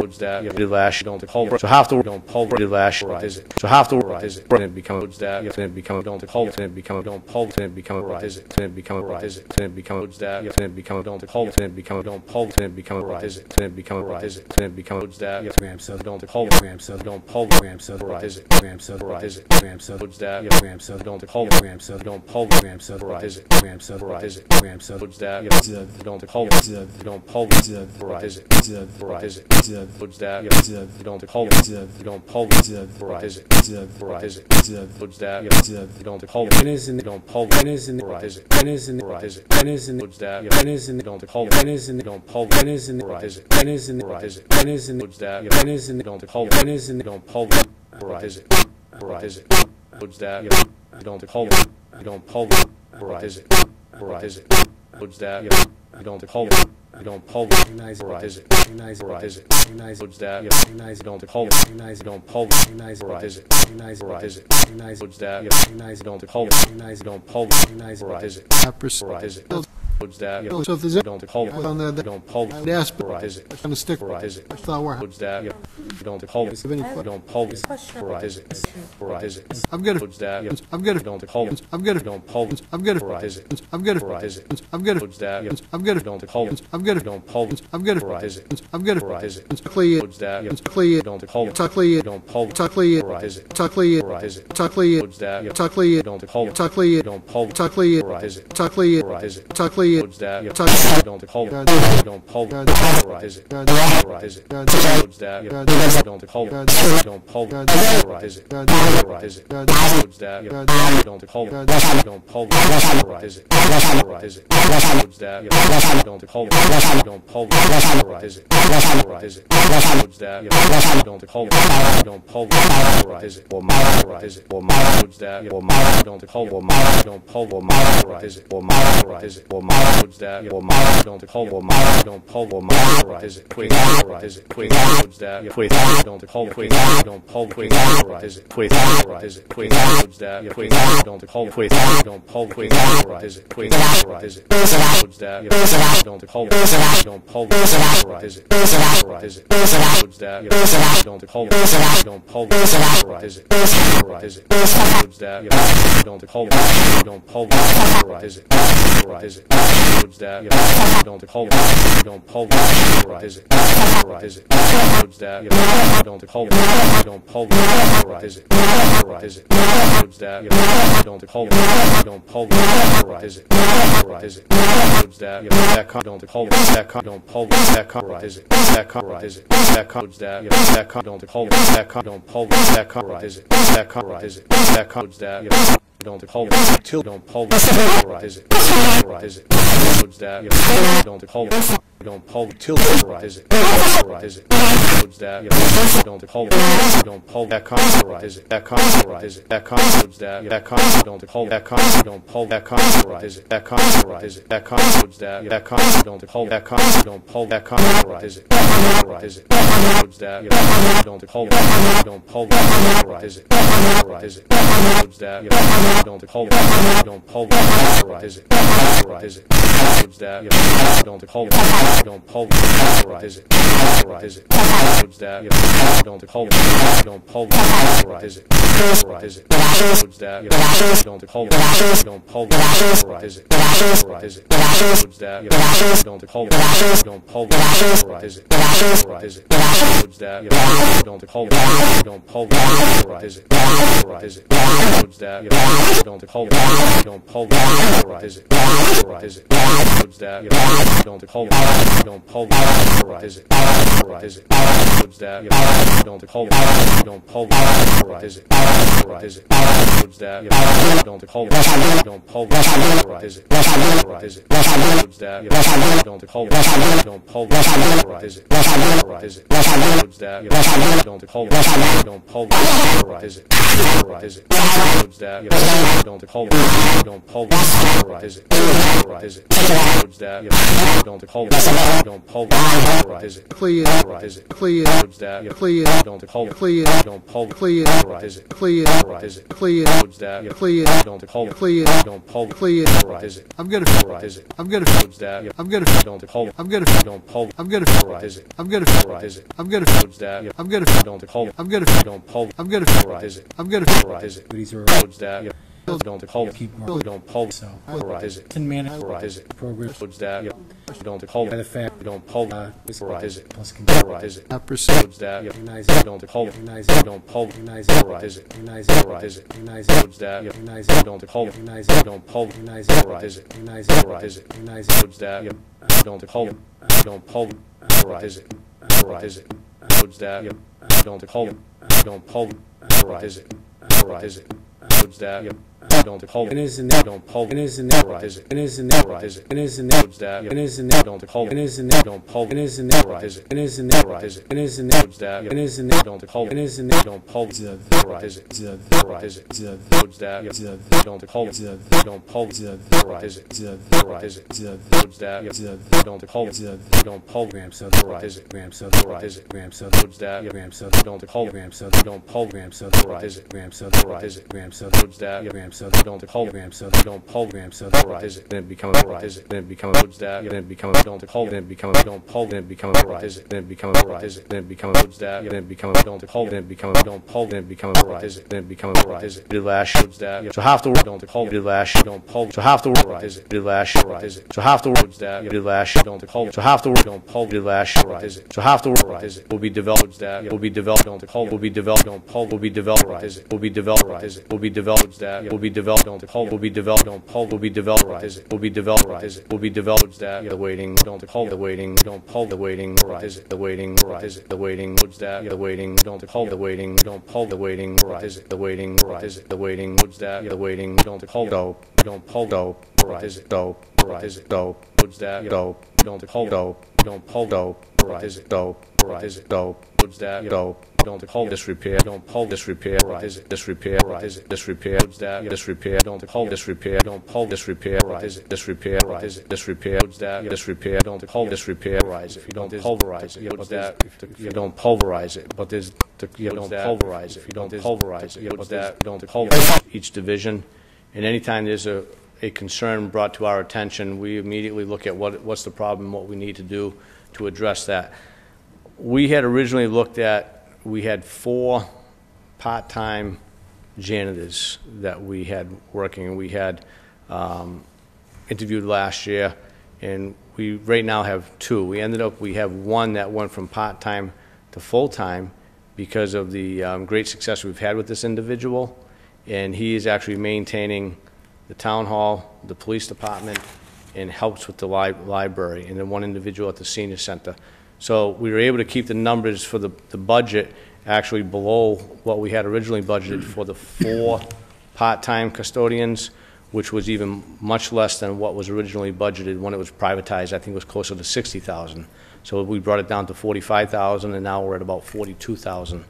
Speaker 7: did lash, don't pulver, so half the don't pulver, did lash, rise it, so half the rise it, then it becomes then it become don't pulver, then it become don't pulver, then it become a rise it, then it become a rise it, then it become then it become don't pulver, then it become don't pulver, then it become a rise it, then it become a rise it, then it become ram so don't pulver, ram so don't pulver, ram so rise it, ram so rise it, ram so ram so don't pulver, ram so don't pulver, ram so rise it, ram so rise it, ram so don't pulver, don't pulver, rise it, rise it, don't pulver, don't pulver, rise it, rise it, don't pulver, don't pulver, rise it, rise it, don't pulver, don't pulver, rise it, rise it, don't pulver, don't pulver, rise it, rise it, don't pulver, don't pulver, rise it, rise it, don't pulver, don't pulverize it, rise it, don't pulverize, don't pulverize it, rise it, don't pulverize, don't pulverize it, rise it.
Speaker 1: So if there's any
Speaker 7: don't
Speaker 1: on there that
Speaker 7: don't pulverize,
Speaker 1: I'd ask,
Speaker 7: rise it,
Speaker 1: kind of stick,
Speaker 7: rise it,
Speaker 1: I thought we're,
Speaker 7: don't pulverize, don't pulverize it, rise it.
Speaker 1: I've got it, I've got it,
Speaker 7: Don't pulverize,
Speaker 1: I've got it,
Speaker 7: don't pulverize,
Speaker 1: I've got it,
Speaker 7: rise it,
Speaker 1: I've got it,
Speaker 7: rise it,
Speaker 1: I've got it, I've got it,
Speaker 7: don't pulverize,
Speaker 1: I've got it,
Speaker 7: don't pulverize,
Speaker 1: I've got it,
Speaker 7: rise it,
Speaker 1: I've got it,
Speaker 7: rise it,
Speaker 1: clear, clear,
Speaker 7: don't pulverize,
Speaker 1: clear,
Speaker 7: don't pulverize,
Speaker 1: clear,
Speaker 7: rise it,
Speaker 1: clear,
Speaker 7: rise it,
Speaker 1: clear, clear,
Speaker 7: don't pulverize,
Speaker 1: clear,
Speaker 7: don't pulverize,
Speaker 1: clear,
Speaker 7: rise it,
Speaker 1: clear,
Speaker 7: rise it,
Speaker 1: clear,
Speaker 7: don't pulverize, don't pulverize, rise it, rise it, don't pulverize, don't pulverize, don't pulverize it, rise it, don't pulverize, don't pulverize, don't pulverize it, rise it, don't pulverize, don't pulverize, rise it, rise it, don't pulverize, don't pulverize, rise it, or rise it, or don't pulverize, don't pulverize it, or rise it, or don't pulverize, don't pulverize it, quick, rise it, quick, quick, don't pulverize, don't pulverize it, quick, rise it, quick, quick, don't pulverize, don't pulverize it, quick, rise it, don't pulverize, don't pulverize it, rise it, don't pulverize, don't pulverize it, rise it, don't pulverize, don't pulverize it, rise it, don't pulverize, don't pulverize it, rise it, don't pulverize, don't pulverize it, rise it, don't pulverize, don't pulverize it, rise it, that don't pulverize, that don't pulverize, that rise it, that rise it, that don't pulverize, that don't pulverize, that rise it, that rise it, that don't pulverize it, don't pulverize it, pulverize it, roads that don't pulverize it. Don't pulverize it, pulverize it, roads that don't pulverize, don't pulverize, that pulverize it, that pulverize it, that roads that don't pulverize, that don't pulverize, that pulverize it, that pulverize it, that roads that don't pulverize, that don't pulverize, that pulverize it, pulverize it, roads that don't pulverize, don't pulverize it, pulverize it, roads that don't pulverize, don't pulverize it, pulverize it, roads that don't pulverize. Don't pulverize it, pulverize it, roads that don't pulverize, don't pulverize it, pulverize it, roads that don't pulverize, don't pulverize it, pulverize it, roads that don't pulverize, don't pulverize it, pulverize it, roads that don't pulverize, don't pulverize it, pulverize it, roads that don't pulverize, don't pulverize it, pulverize it, roads that don't pulverize. Don't pulverize it, pulverize it, roads that don't pulverize, don't pulverize it, pulverize it, roads that don't pulverize, don't pulverize it, pulverize it, roads that don't pulverize, don't pulverize it, pulverize it, roads that don't pulverize, don't pulverize it, pulverize it, roads that don't pulverize, don't pulverize it, pulverize it, roads that don't pulverize. Don't pulverize it, pulverize it,
Speaker 1: clear,
Speaker 7: roads that
Speaker 1: clear,
Speaker 7: don't pulverize,
Speaker 1: clear,
Speaker 7: don't
Speaker 1: clear,
Speaker 7: pulverize it,
Speaker 1: clear,
Speaker 7: pulverize it,
Speaker 1: clear,
Speaker 7: roads that
Speaker 1: clear,
Speaker 7: don't pulverize,
Speaker 1: clear,
Speaker 7: don't
Speaker 1: clear.
Speaker 7: pulverize it,
Speaker 1: I've got a,
Speaker 7: pulverize it,
Speaker 1: I've got a,
Speaker 7: roads that
Speaker 1: I've got a,
Speaker 7: don't pulverize,
Speaker 1: I've got a,
Speaker 7: don't pulverize,
Speaker 1: I've got a,
Speaker 7: pulverize it,
Speaker 1: I've got a,
Speaker 7: pulverize it,
Speaker 1: I've got a,
Speaker 7: roads that
Speaker 1: I've got a,
Speaker 7: don't pulverize,
Speaker 1: I've got a,
Speaker 7: don't pulverize,
Speaker 1: I've got a,
Speaker 7: pulverize it,
Speaker 1: I've got a,
Speaker 7: pulverize it,
Speaker 5: These are
Speaker 7: roads that don't pulverize,
Speaker 5: keep
Speaker 7: don't pulverize,
Speaker 5: so
Speaker 7: pulverize it,
Speaker 5: can manage
Speaker 7: pulverize it,
Speaker 5: program
Speaker 7: roads that don't
Speaker 5: by the
Speaker 7: pulverize,
Speaker 5: fact
Speaker 7: don't pulverize it,
Speaker 5: plus
Speaker 7: pulverize it,
Speaker 1: not percent.
Speaker 7: roads that
Speaker 5: recognize
Speaker 7: don't pulverize, don't pulverize,
Speaker 5: recognize
Speaker 7: pulverize it,
Speaker 5: recognize
Speaker 7: pulverize it,
Speaker 5: recognize
Speaker 7: roads that
Speaker 5: recognize
Speaker 7: don't
Speaker 5: recognize
Speaker 7: pulverize, don't pulverize, pulverize it,
Speaker 5: recognize
Speaker 7: pulverize it,
Speaker 5: recognize
Speaker 7: roads that don't pulverize, don't pulverize it, pulverize it, roads that don't pulverize, don't pulverize it, pulverize it, roads that don't pulverize,
Speaker 5: it is in
Speaker 7: don't pulverize,
Speaker 5: it is in
Speaker 7: pulverize it,
Speaker 5: it is in
Speaker 7: pulverize it,
Speaker 5: it is in
Speaker 7: roads that
Speaker 5: it is in
Speaker 7: don't
Speaker 5: it
Speaker 7: pulverize,
Speaker 5: is in
Speaker 7: don't
Speaker 5: it
Speaker 7: pulverize,
Speaker 5: is in
Speaker 7: pulverize it,
Speaker 5: it is in
Speaker 7: pulverize it,
Speaker 5: it is in
Speaker 7: roads that
Speaker 5: it is in
Speaker 7: don't
Speaker 5: it
Speaker 7: pulverize,
Speaker 5: is in
Speaker 7: don't pulverize, pulverize it, pulverize it, roads that don't pulverize, don't pulverize it, pulverize it, roads that don't pulverize, don't pulverize,
Speaker 5: so
Speaker 7: pulverize it,
Speaker 5: grams of
Speaker 7: pulverize it,
Speaker 5: grams of
Speaker 7: roads that
Speaker 5: grams of
Speaker 7: don't
Speaker 5: grams
Speaker 7: pulverize,
Speaker 5: of
Speaker 7: don't pulverize,
Speaker 5: grams of
Speaker 7: pulverize it,
Speaker 5: grams of
Speaker 7: pulverize it,
Speaker 5: grams of
Speaker 7: roads that
Speaker 5: grams of
Speaker 7: don't
Speaker 5: grams
Speaker 7: pulverize,
Speaker 5: of
Speaker 7: don't
Speaker 5: grams of
Speaker 7: pulverize it, then it becomes rise it, then it becomes roads that, then it becomes don't pulverize, then it becomes don't pulverize, then it becomes rise it, then it becomes rise it, then it becomes roads that, then it becomes don't pulverize, then it becomes don't pulverize, then it becomes rise it, then it becomes rise it, the lash roads that, so half the don't pulverize, the lash don't pulverize, so half the rise it, the lash rise it, so half the roads that, the lash don't pulverize, so half the don't pulverize, the lash rise it, so half the rise it will be developed that will be developed don't pulverize, will be developed don't pulverize, will be developed rise it, will be developed rise it, will be developed that will be developed don't pulverize, will be developed don't pulverize, will be developed rise it, will be developed rise it, will be developed that the waiting don't pulverize, the waiting don't pulverize, the waiting rise it, the waiting rise it, the waiting woods that the waiting don't pulverize, the waiting don't pulverize, the waiting rise it, the waiting rise it, the waiting woods that the waiting don't pulverize, don't pulverize, rise it, dope, rise it, dope, woods that dope, don't pulverize, dope, don't pulverize, rise it, dope, rise it, dope, woods that dope, don't pulverize, disrepair, don't pulverize, disrepair, rise it, disrepair, rise it, disrepair, woods that disrepair, don't pulverize, disrepair, don't pulverize, disrepair, rise it, disrepair, rise it, disrepair, woods that disrepair, don't pulverize, disrepair, rise it, if you don't pulverize it, but that if you don't pulverize it, but there's you don't pulverize it, if you don't pulverize it, but that don't pulverize each division, and anytime there's a concern brought to our attention, we immediately look at what's the problem, what we need to do to address that. We had originally looked at, we had 4 part-time janitors that we had working, and we had interviewed last year, and we right now have 2. We ended up, we have 1 that went from part-time to full-time because of the great success we've had with this individual, and he is actually maintaining the town hall, the police department, and helps with the library, and then 1 individual at the senior center. So we were able to keep the numbers for the budget actually below what we had originally budgeted for the 4 part-time custodians, which was even much less than what was originally budgeted when it was privatized. I think it was closer to 60,000. So we brought it down to 45,000, and now we're at about 42,000.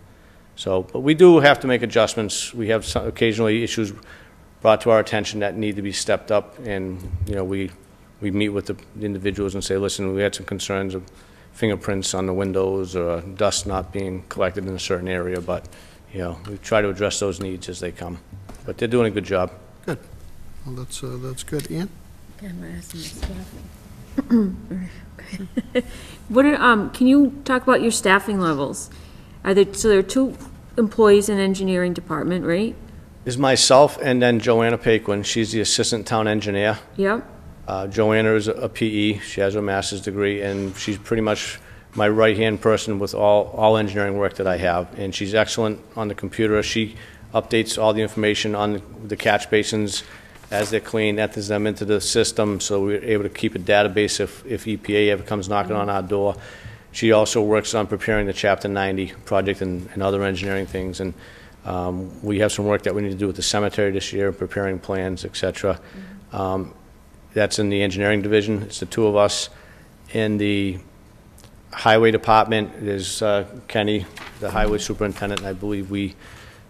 Speaker 7: So, but we do have to make adjustments. We have some, occasionally issues brought to our attention that need to be stepped up, and, you know, we meet with the individuals and say, listen, we had some concerns of fingerprints on the windows or dust not being collected in a certain area, but, you know, we try to address those needs as they come. But they're doing a good job.
Speaker 1: Good. Well, that's good. Ian?
Speaker 6: What are, can you talk about your staffing levels? So there are 2 employees in engineering department, right?
Speaker 7: Is myself and then Joanna Paquin. She's the assistant town engineer.
Speaker 6: Yep.
Speaker 7: Joanna is a PE. She has her master's degree, and she's pretty much my right-hand person with all engineering work that I have. And she's excellent on the computer. She updates all the information on the catch basins as they're cleaned, enters them into the system, so we're able to keep a database if EPA ever comes knocking on our door. She also works on preparing the Chapter 90 project and other engineering things. And we have some work that we need to do with the cemetery this year, preparing plans, et cetera. That's in the engineering division. It's the 2 of us. In the highway department, there's Kenny, the highway superintendent, and I believe we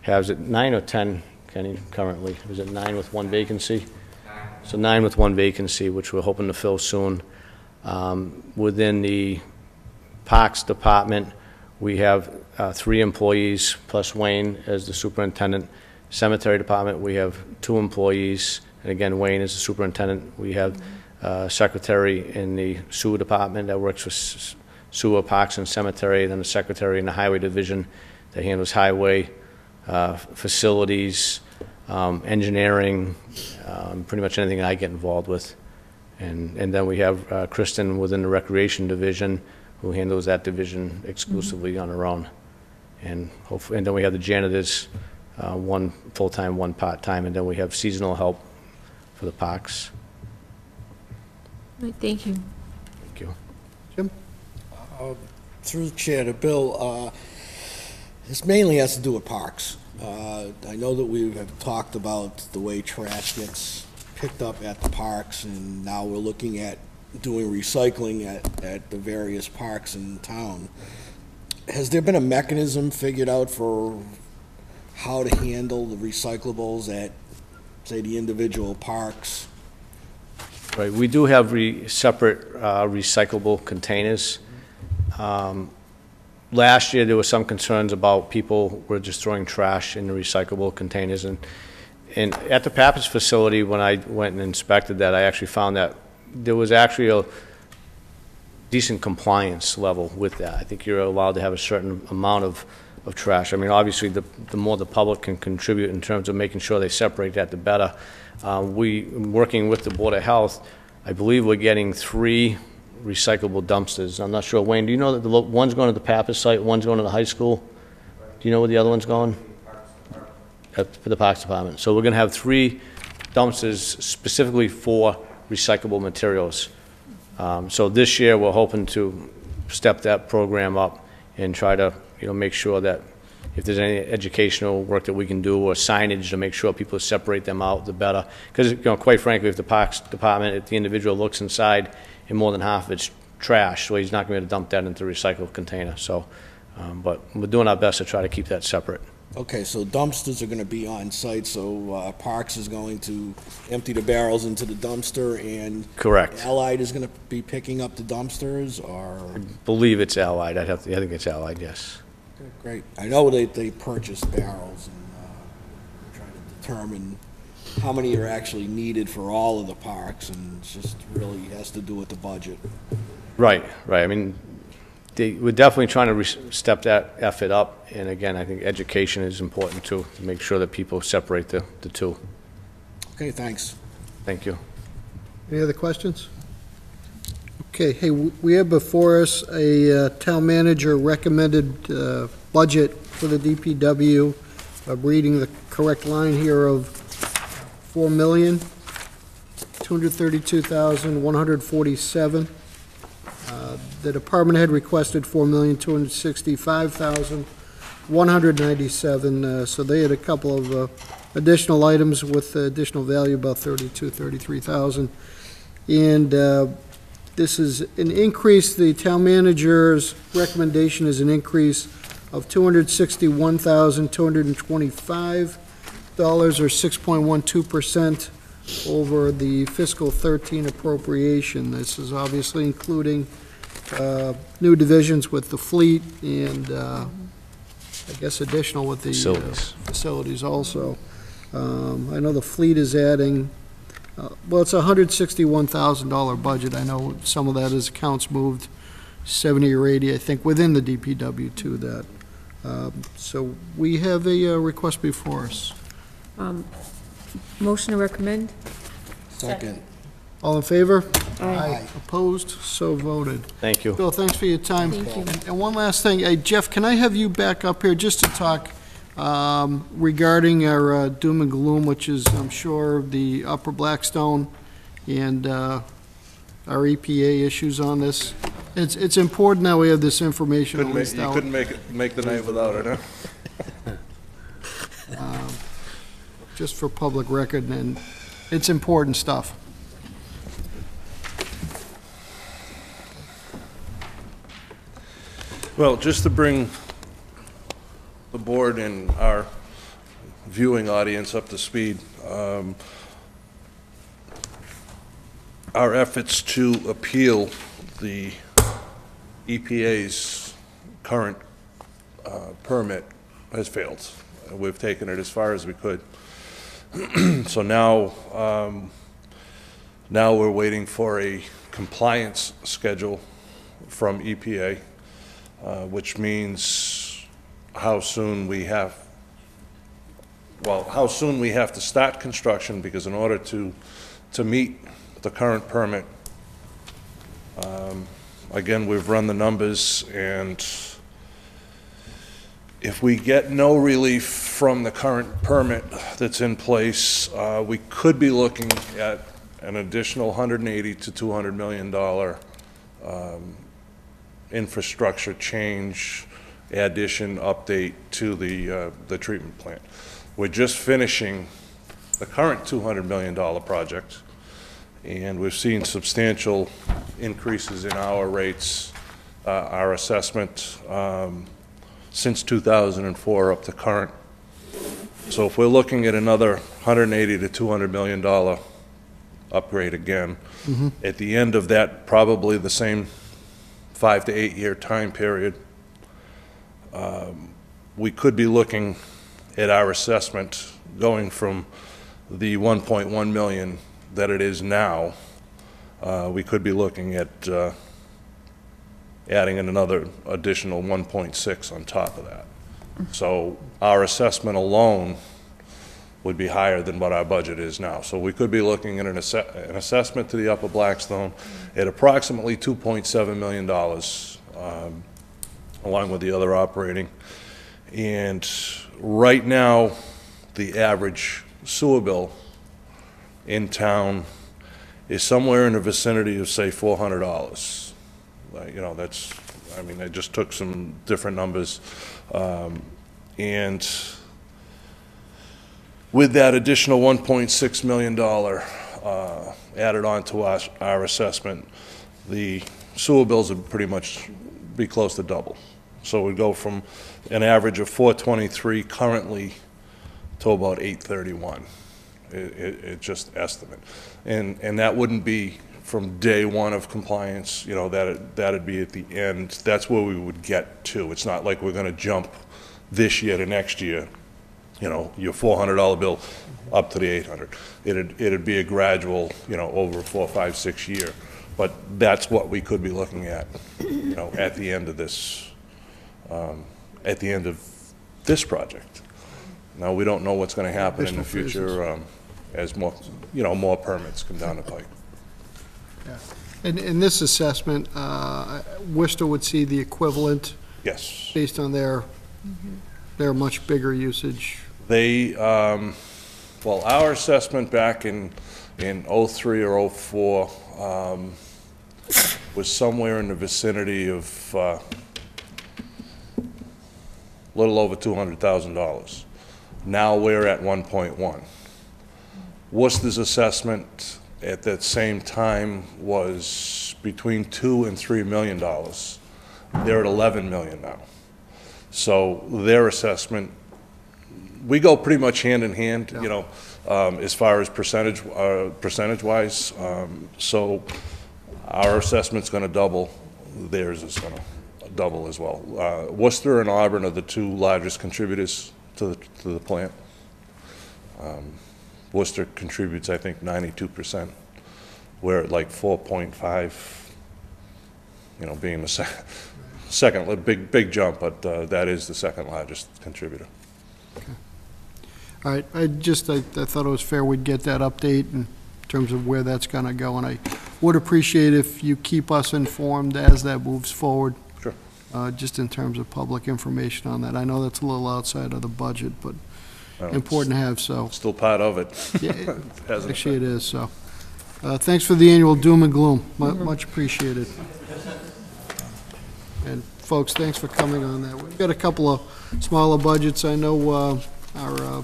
Speaker 7: have, is it 9 or 10, Kenny, currently? Is it 9 with 1 vacancy? So 9 with 1 vacancy, which we're hoping to fill soon. Within the Parks Department, we have 3 employees, plus Wayne as the superintendent. Cemetery Department, we have 2 employees, and again, Wayne is the superintendent. We have a secretary in the sewer department that works with sewer, parks, and cemetery, then the secretary in the highway division that handles highway, facilities, engineering, pretty much anything I get involved with. And then we have Kristen within the recreation division, who handles that division exclusively on her own. And then we have the janitors, 1 full-time, 1 part-time, and then we have seasonal help for the parks.
Speaker 6: Right, thank you.
Speaker 7: Thank you.
Speaker 1: Jim?
Speaker 8: Through the chair to Bill, this mainly has to do with parks. I know that we have talked about the way trash gets picked up at the parks, and now we're looking at doing recycling at the various parks in town. Has there been a mechanism figured out for how to handle the recyclables at, say, the individual parks?
Speaker 7: Right, we do have separate recyclable containers. Last year, there were some concerns about people were just throwing trash in the recyclable containers. And at the Pappas facility, when I went and inspected that, I actually found that there was actually a decent compliance level with that. I think you're allowed to have a certain amount of trash. I mean, obviously, the more the public can contribute in terms of making sure they separate that, the better. Working with the Board of Health, I believe we're getting 3 recyclable dumpsters. I'm not sure. Wayne, do you know that one's going to the Pappas site, one's going to the high school? Do you know where the other one's going? For the Parks Department. So we're going to have 3 dumpsters specifically for recyclable materials. So this year, we're hoping to step that program up and try to, make sure that if there's any educational work that we can do or signage to make sure people separate them out, the better. Because, quite frankly, if the Parks Department, if the individual looks inside and more than half of it's trash, so he's not going to be able to dump that into a recycled container. So, but we're doing our best to try to keep that separate.
Speaker 8: Okay, so dumpsters are going to be on site, so Parks is going to empty the barrels into the dumpster, and
Speaker 7: Correct.
Speaker 8: Allied is going to be picking up the dumpsters, or?
Speaker 7: I believe it's Allied. I think it's Allied, yes.
Speaker 8: Okay, great. I know they purchased barrels, and trying to determine how many are actually needed for all of the parks, and it just really has to do with the budget.
Speaker 7: Right. I mean, we're definitely trying to step that effort up, and again, I think education is important too, to make sure that people separate the 2.
Speaker 8: Okay, thanks.
Speaker 7: Thank you.
Speaker 1: Any other questions? Okay, hey, we have before us a town manager recommended budget for the DPW. I'm reading the correct line here of $4,232,147. The department had requested $4,265,197, so they had a couple of additional items with additional value, about $33,000. And this is an increase, the town manager's recommendation is an increase of $261,225, or 6.12% over the fiscal 13 appropriation. This is obviously including new divisions with the fleet and I guess additional with the facilities also. I know the fleet is adding, well, it's a $161,000 budget. I know some of that is accounts moved 70 or 80, I think, within the DPW to that. So we have a request before us.
Speaker 6: Motion to recommend?
Speaker 8: Second.
Speaker 1: All in favor?
Speaker 6: Aye.
Speaker 1: Opposed? So voted.
Speaker 7: Thank you.
Speaker 1: Bill, thanks for your time.
Speaker 6: Thank you.
Speaker 1: And one last thing, hey, Jeff, can I have you back up here just to talk regarding our doom and gloom, which is, I'm sure, the Upper Blackstone and our EPA issues on this? It's important that we have this information at
Speaker 3: Couldn't make,
Speaker 1: least
Speaker 3: you
Speaker 1: out.
Speaker 3: couldn't make the night without it, huh?
Speaker 1: Just for public record, and it's important stuff.
Speaker 3: Well, just to bring the board and our viewing audience up to speed, our efforts to appeal the EPA's current permit has failed. We've taken it as far as we could. So now, now we're waiting for a compliance schedule from EPA, which means how soon we have to start construction, because in order to meet the current permit, again, we've run the numbers, and if we get no relief from the current permit that's in place, we could be looking at an additional $180 to $200 million infrastructure change, addition, update to the treatment plant. We're just finishing the current $200 million project, and we've seen substantial increases in our rates, our assessment, since 2004 up to current. So if we're looking at another $180 to $200 million upgrade again, at the end of that, probably the same 5 to 8 year time period, we could be looking at our assessment going from the 1.1 million that it is now. We could be looking at adding in another additional 1.6 on top of that. So our assessment alone would be higher than what our budget is now. So we could be looking at an assessment to the Upper Blackstone at approximately $2.7 million, along with the other operating. And right now, the average sewer bill in town is somewhere in the vicinity of, say, $400. You know, that's, I mean, I just took some different numbers. And with that additional $1.6 million added on to our assessment, the sewer bills would pretty much be close to double. So we'd go from an average of $423 currently to about $831. It's just estimate. And that wouldn't be from day one of compliance, you know, that'd be at the end. That's where we would get to. It's not like we're gonna jump this year to next year, you know, your $400 bill up to the $800. It'd be a gradual, you know, over 4, 5, 6 year. But that's what we could be looking at, you know, at the end of this, project. Now, we don't know what's gonna happen in the future as more, you know, more permits come down the pike.
Speaker 1: Yeah. And in this assessment, Worcester would see the equivalent
Speaker 3: Yes.
Speaker 1: based on their much bigger usage.
Speaker 3: They, well, our assessment back in '03 or '04 was somewhere in the vicinity of a little over $200,000. Now we're at 1.1. Worcester's assessment at that same time was between $2 and $3 million. They're at 11 million now. So their assessment, we go pretty much hand in hand, you know, as far as percentage-wise. So our assessment's going to double. Theirs is going to double as well. Worcester and Auburn are the two largest contributors to the plant. Worcester contributes, I think, 92%. We're at like 4.5, you know, being the second, big jump, but that is the second largest contributor.
Speaker 1: All right, I thought it was fair we'd get that update in terms of where that's going to go, and I would appreciate if you keep us informed as that moves forward.
Speaker 3: Sure.
Speaker 1: Just in terms of public information on that. I know that's a little outside of the budget, but important to have, so.
Speaker 3: Still part of it.
Speaker 1: Yeah,
Speaker 3: Hasn't
Speaker 1: actually it is, so. Thanks for the annual doom and gloom, much appreciated. And folks, thanks for coming on that. We've got a couple of smaller budgets. I know our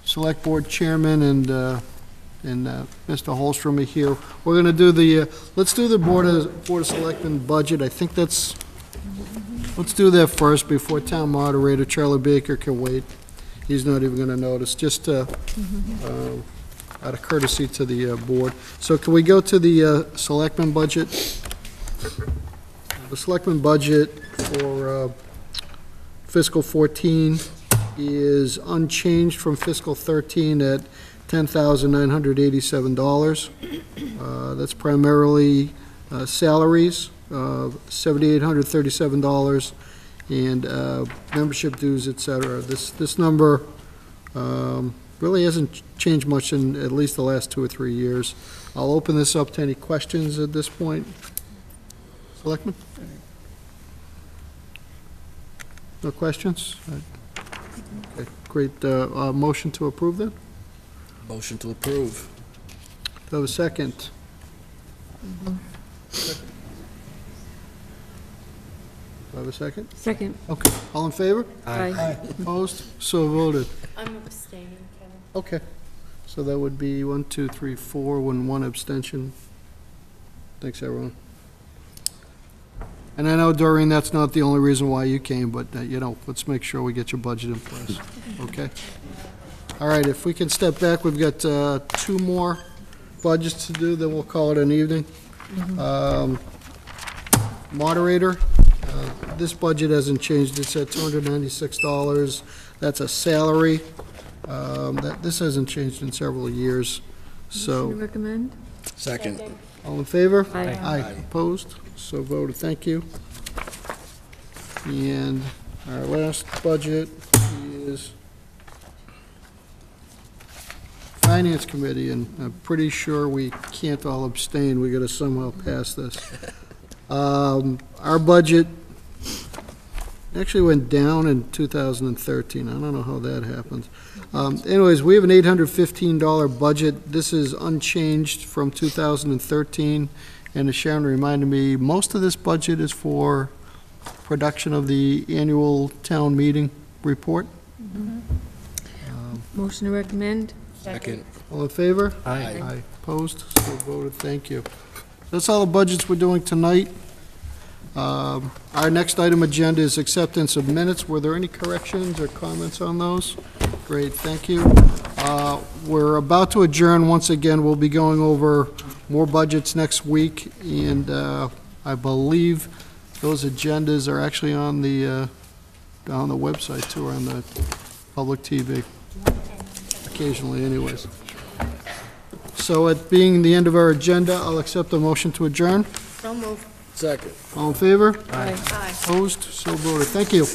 Speaker 1: select board chairman and Mr. Holstrom are here. We're gonna do let's do the Board of Selectmen budget. I think let's do that first before town moderator Charlie Baker can wait. He's not even gonna notice, just out of courtesy to the board. So can we go to the selectmen budget? The selectmen budget for fiscal 14 is unchanged from fiscal 13 at $10,987. That's primarily salaries, $7,837, and membership dues, et cetera. This number really hasn't changed much in at least the last 2 or 3 years. I'll open this up to any questions at this point. Selectmen? No questions? Okay, great. Motion to approve then?
Speaker 8: Motion to approve.
Speaker 1: Do I have a second? Do I have a second?
Speaker 6: Second.
Speaker 1: Okay, all in favor?
Speaker 6: Aye.
Speaker 1: Opposed? So voted.
Speaker 4: I'm abstaining, Kevin.
Speaker 1: Okay, so that would be 1, 2, 3, 4, one abstention. Thanks, everyone. And I know, Doreen, that's not the only reason why you came, but, you know, let's make sure we get your budget in place, okay? All right, if we can step back, we've got 2 more budgets to do, then we'll call it an evening. Moderator, this budget hasn't changed. It's at $296. That's a salary. This hasn't changed in several years,
Speaker 6: Motion to
Speaker 1: so,
Speaker 6: recommend?
Speaker 8: Second.
Speaker 1: all in favor?
Speaker 6: Aye.
Speaker 1: Aye. Opposed? So voted. Thank you. And our last budget is Finance Committee, and I'm pretty sure we can't all abstain. We gotta somehow pass this. Our budget actually went down in 2013. I don't know how that happened. Anyways, we have an $815 budget. This is unchanged from 2013. And as Sharon reminded me, most of this budget is for production of the annual town meeting report.
Speaker 6: Motion to recommend?
Speaker 8: Second.
Speaker 1: All in favor?
Speaker 8: Aye.
Speaker 1: Opposed? So voted. Thank you. That's all the budgets we're doing tonight. Our next item agenda is acceptance of minutes. Were there any corrections or comments on those? Great, thank you. We're about to adjourn once again. We'll be going over more budgets next week, and I believe those agendas are actually on the website too, or on the public TV, occasionally anyways. So it being the end of our agenda, I'll accept a motion to adjourn.
Speaker 4: So moved.
Speaker 8: Second.
Speaker 1: All in favor?
Speaker 6: Aye.
Speaker 4: Aye.
Speaker 1: Opposed? So voted. Thank you.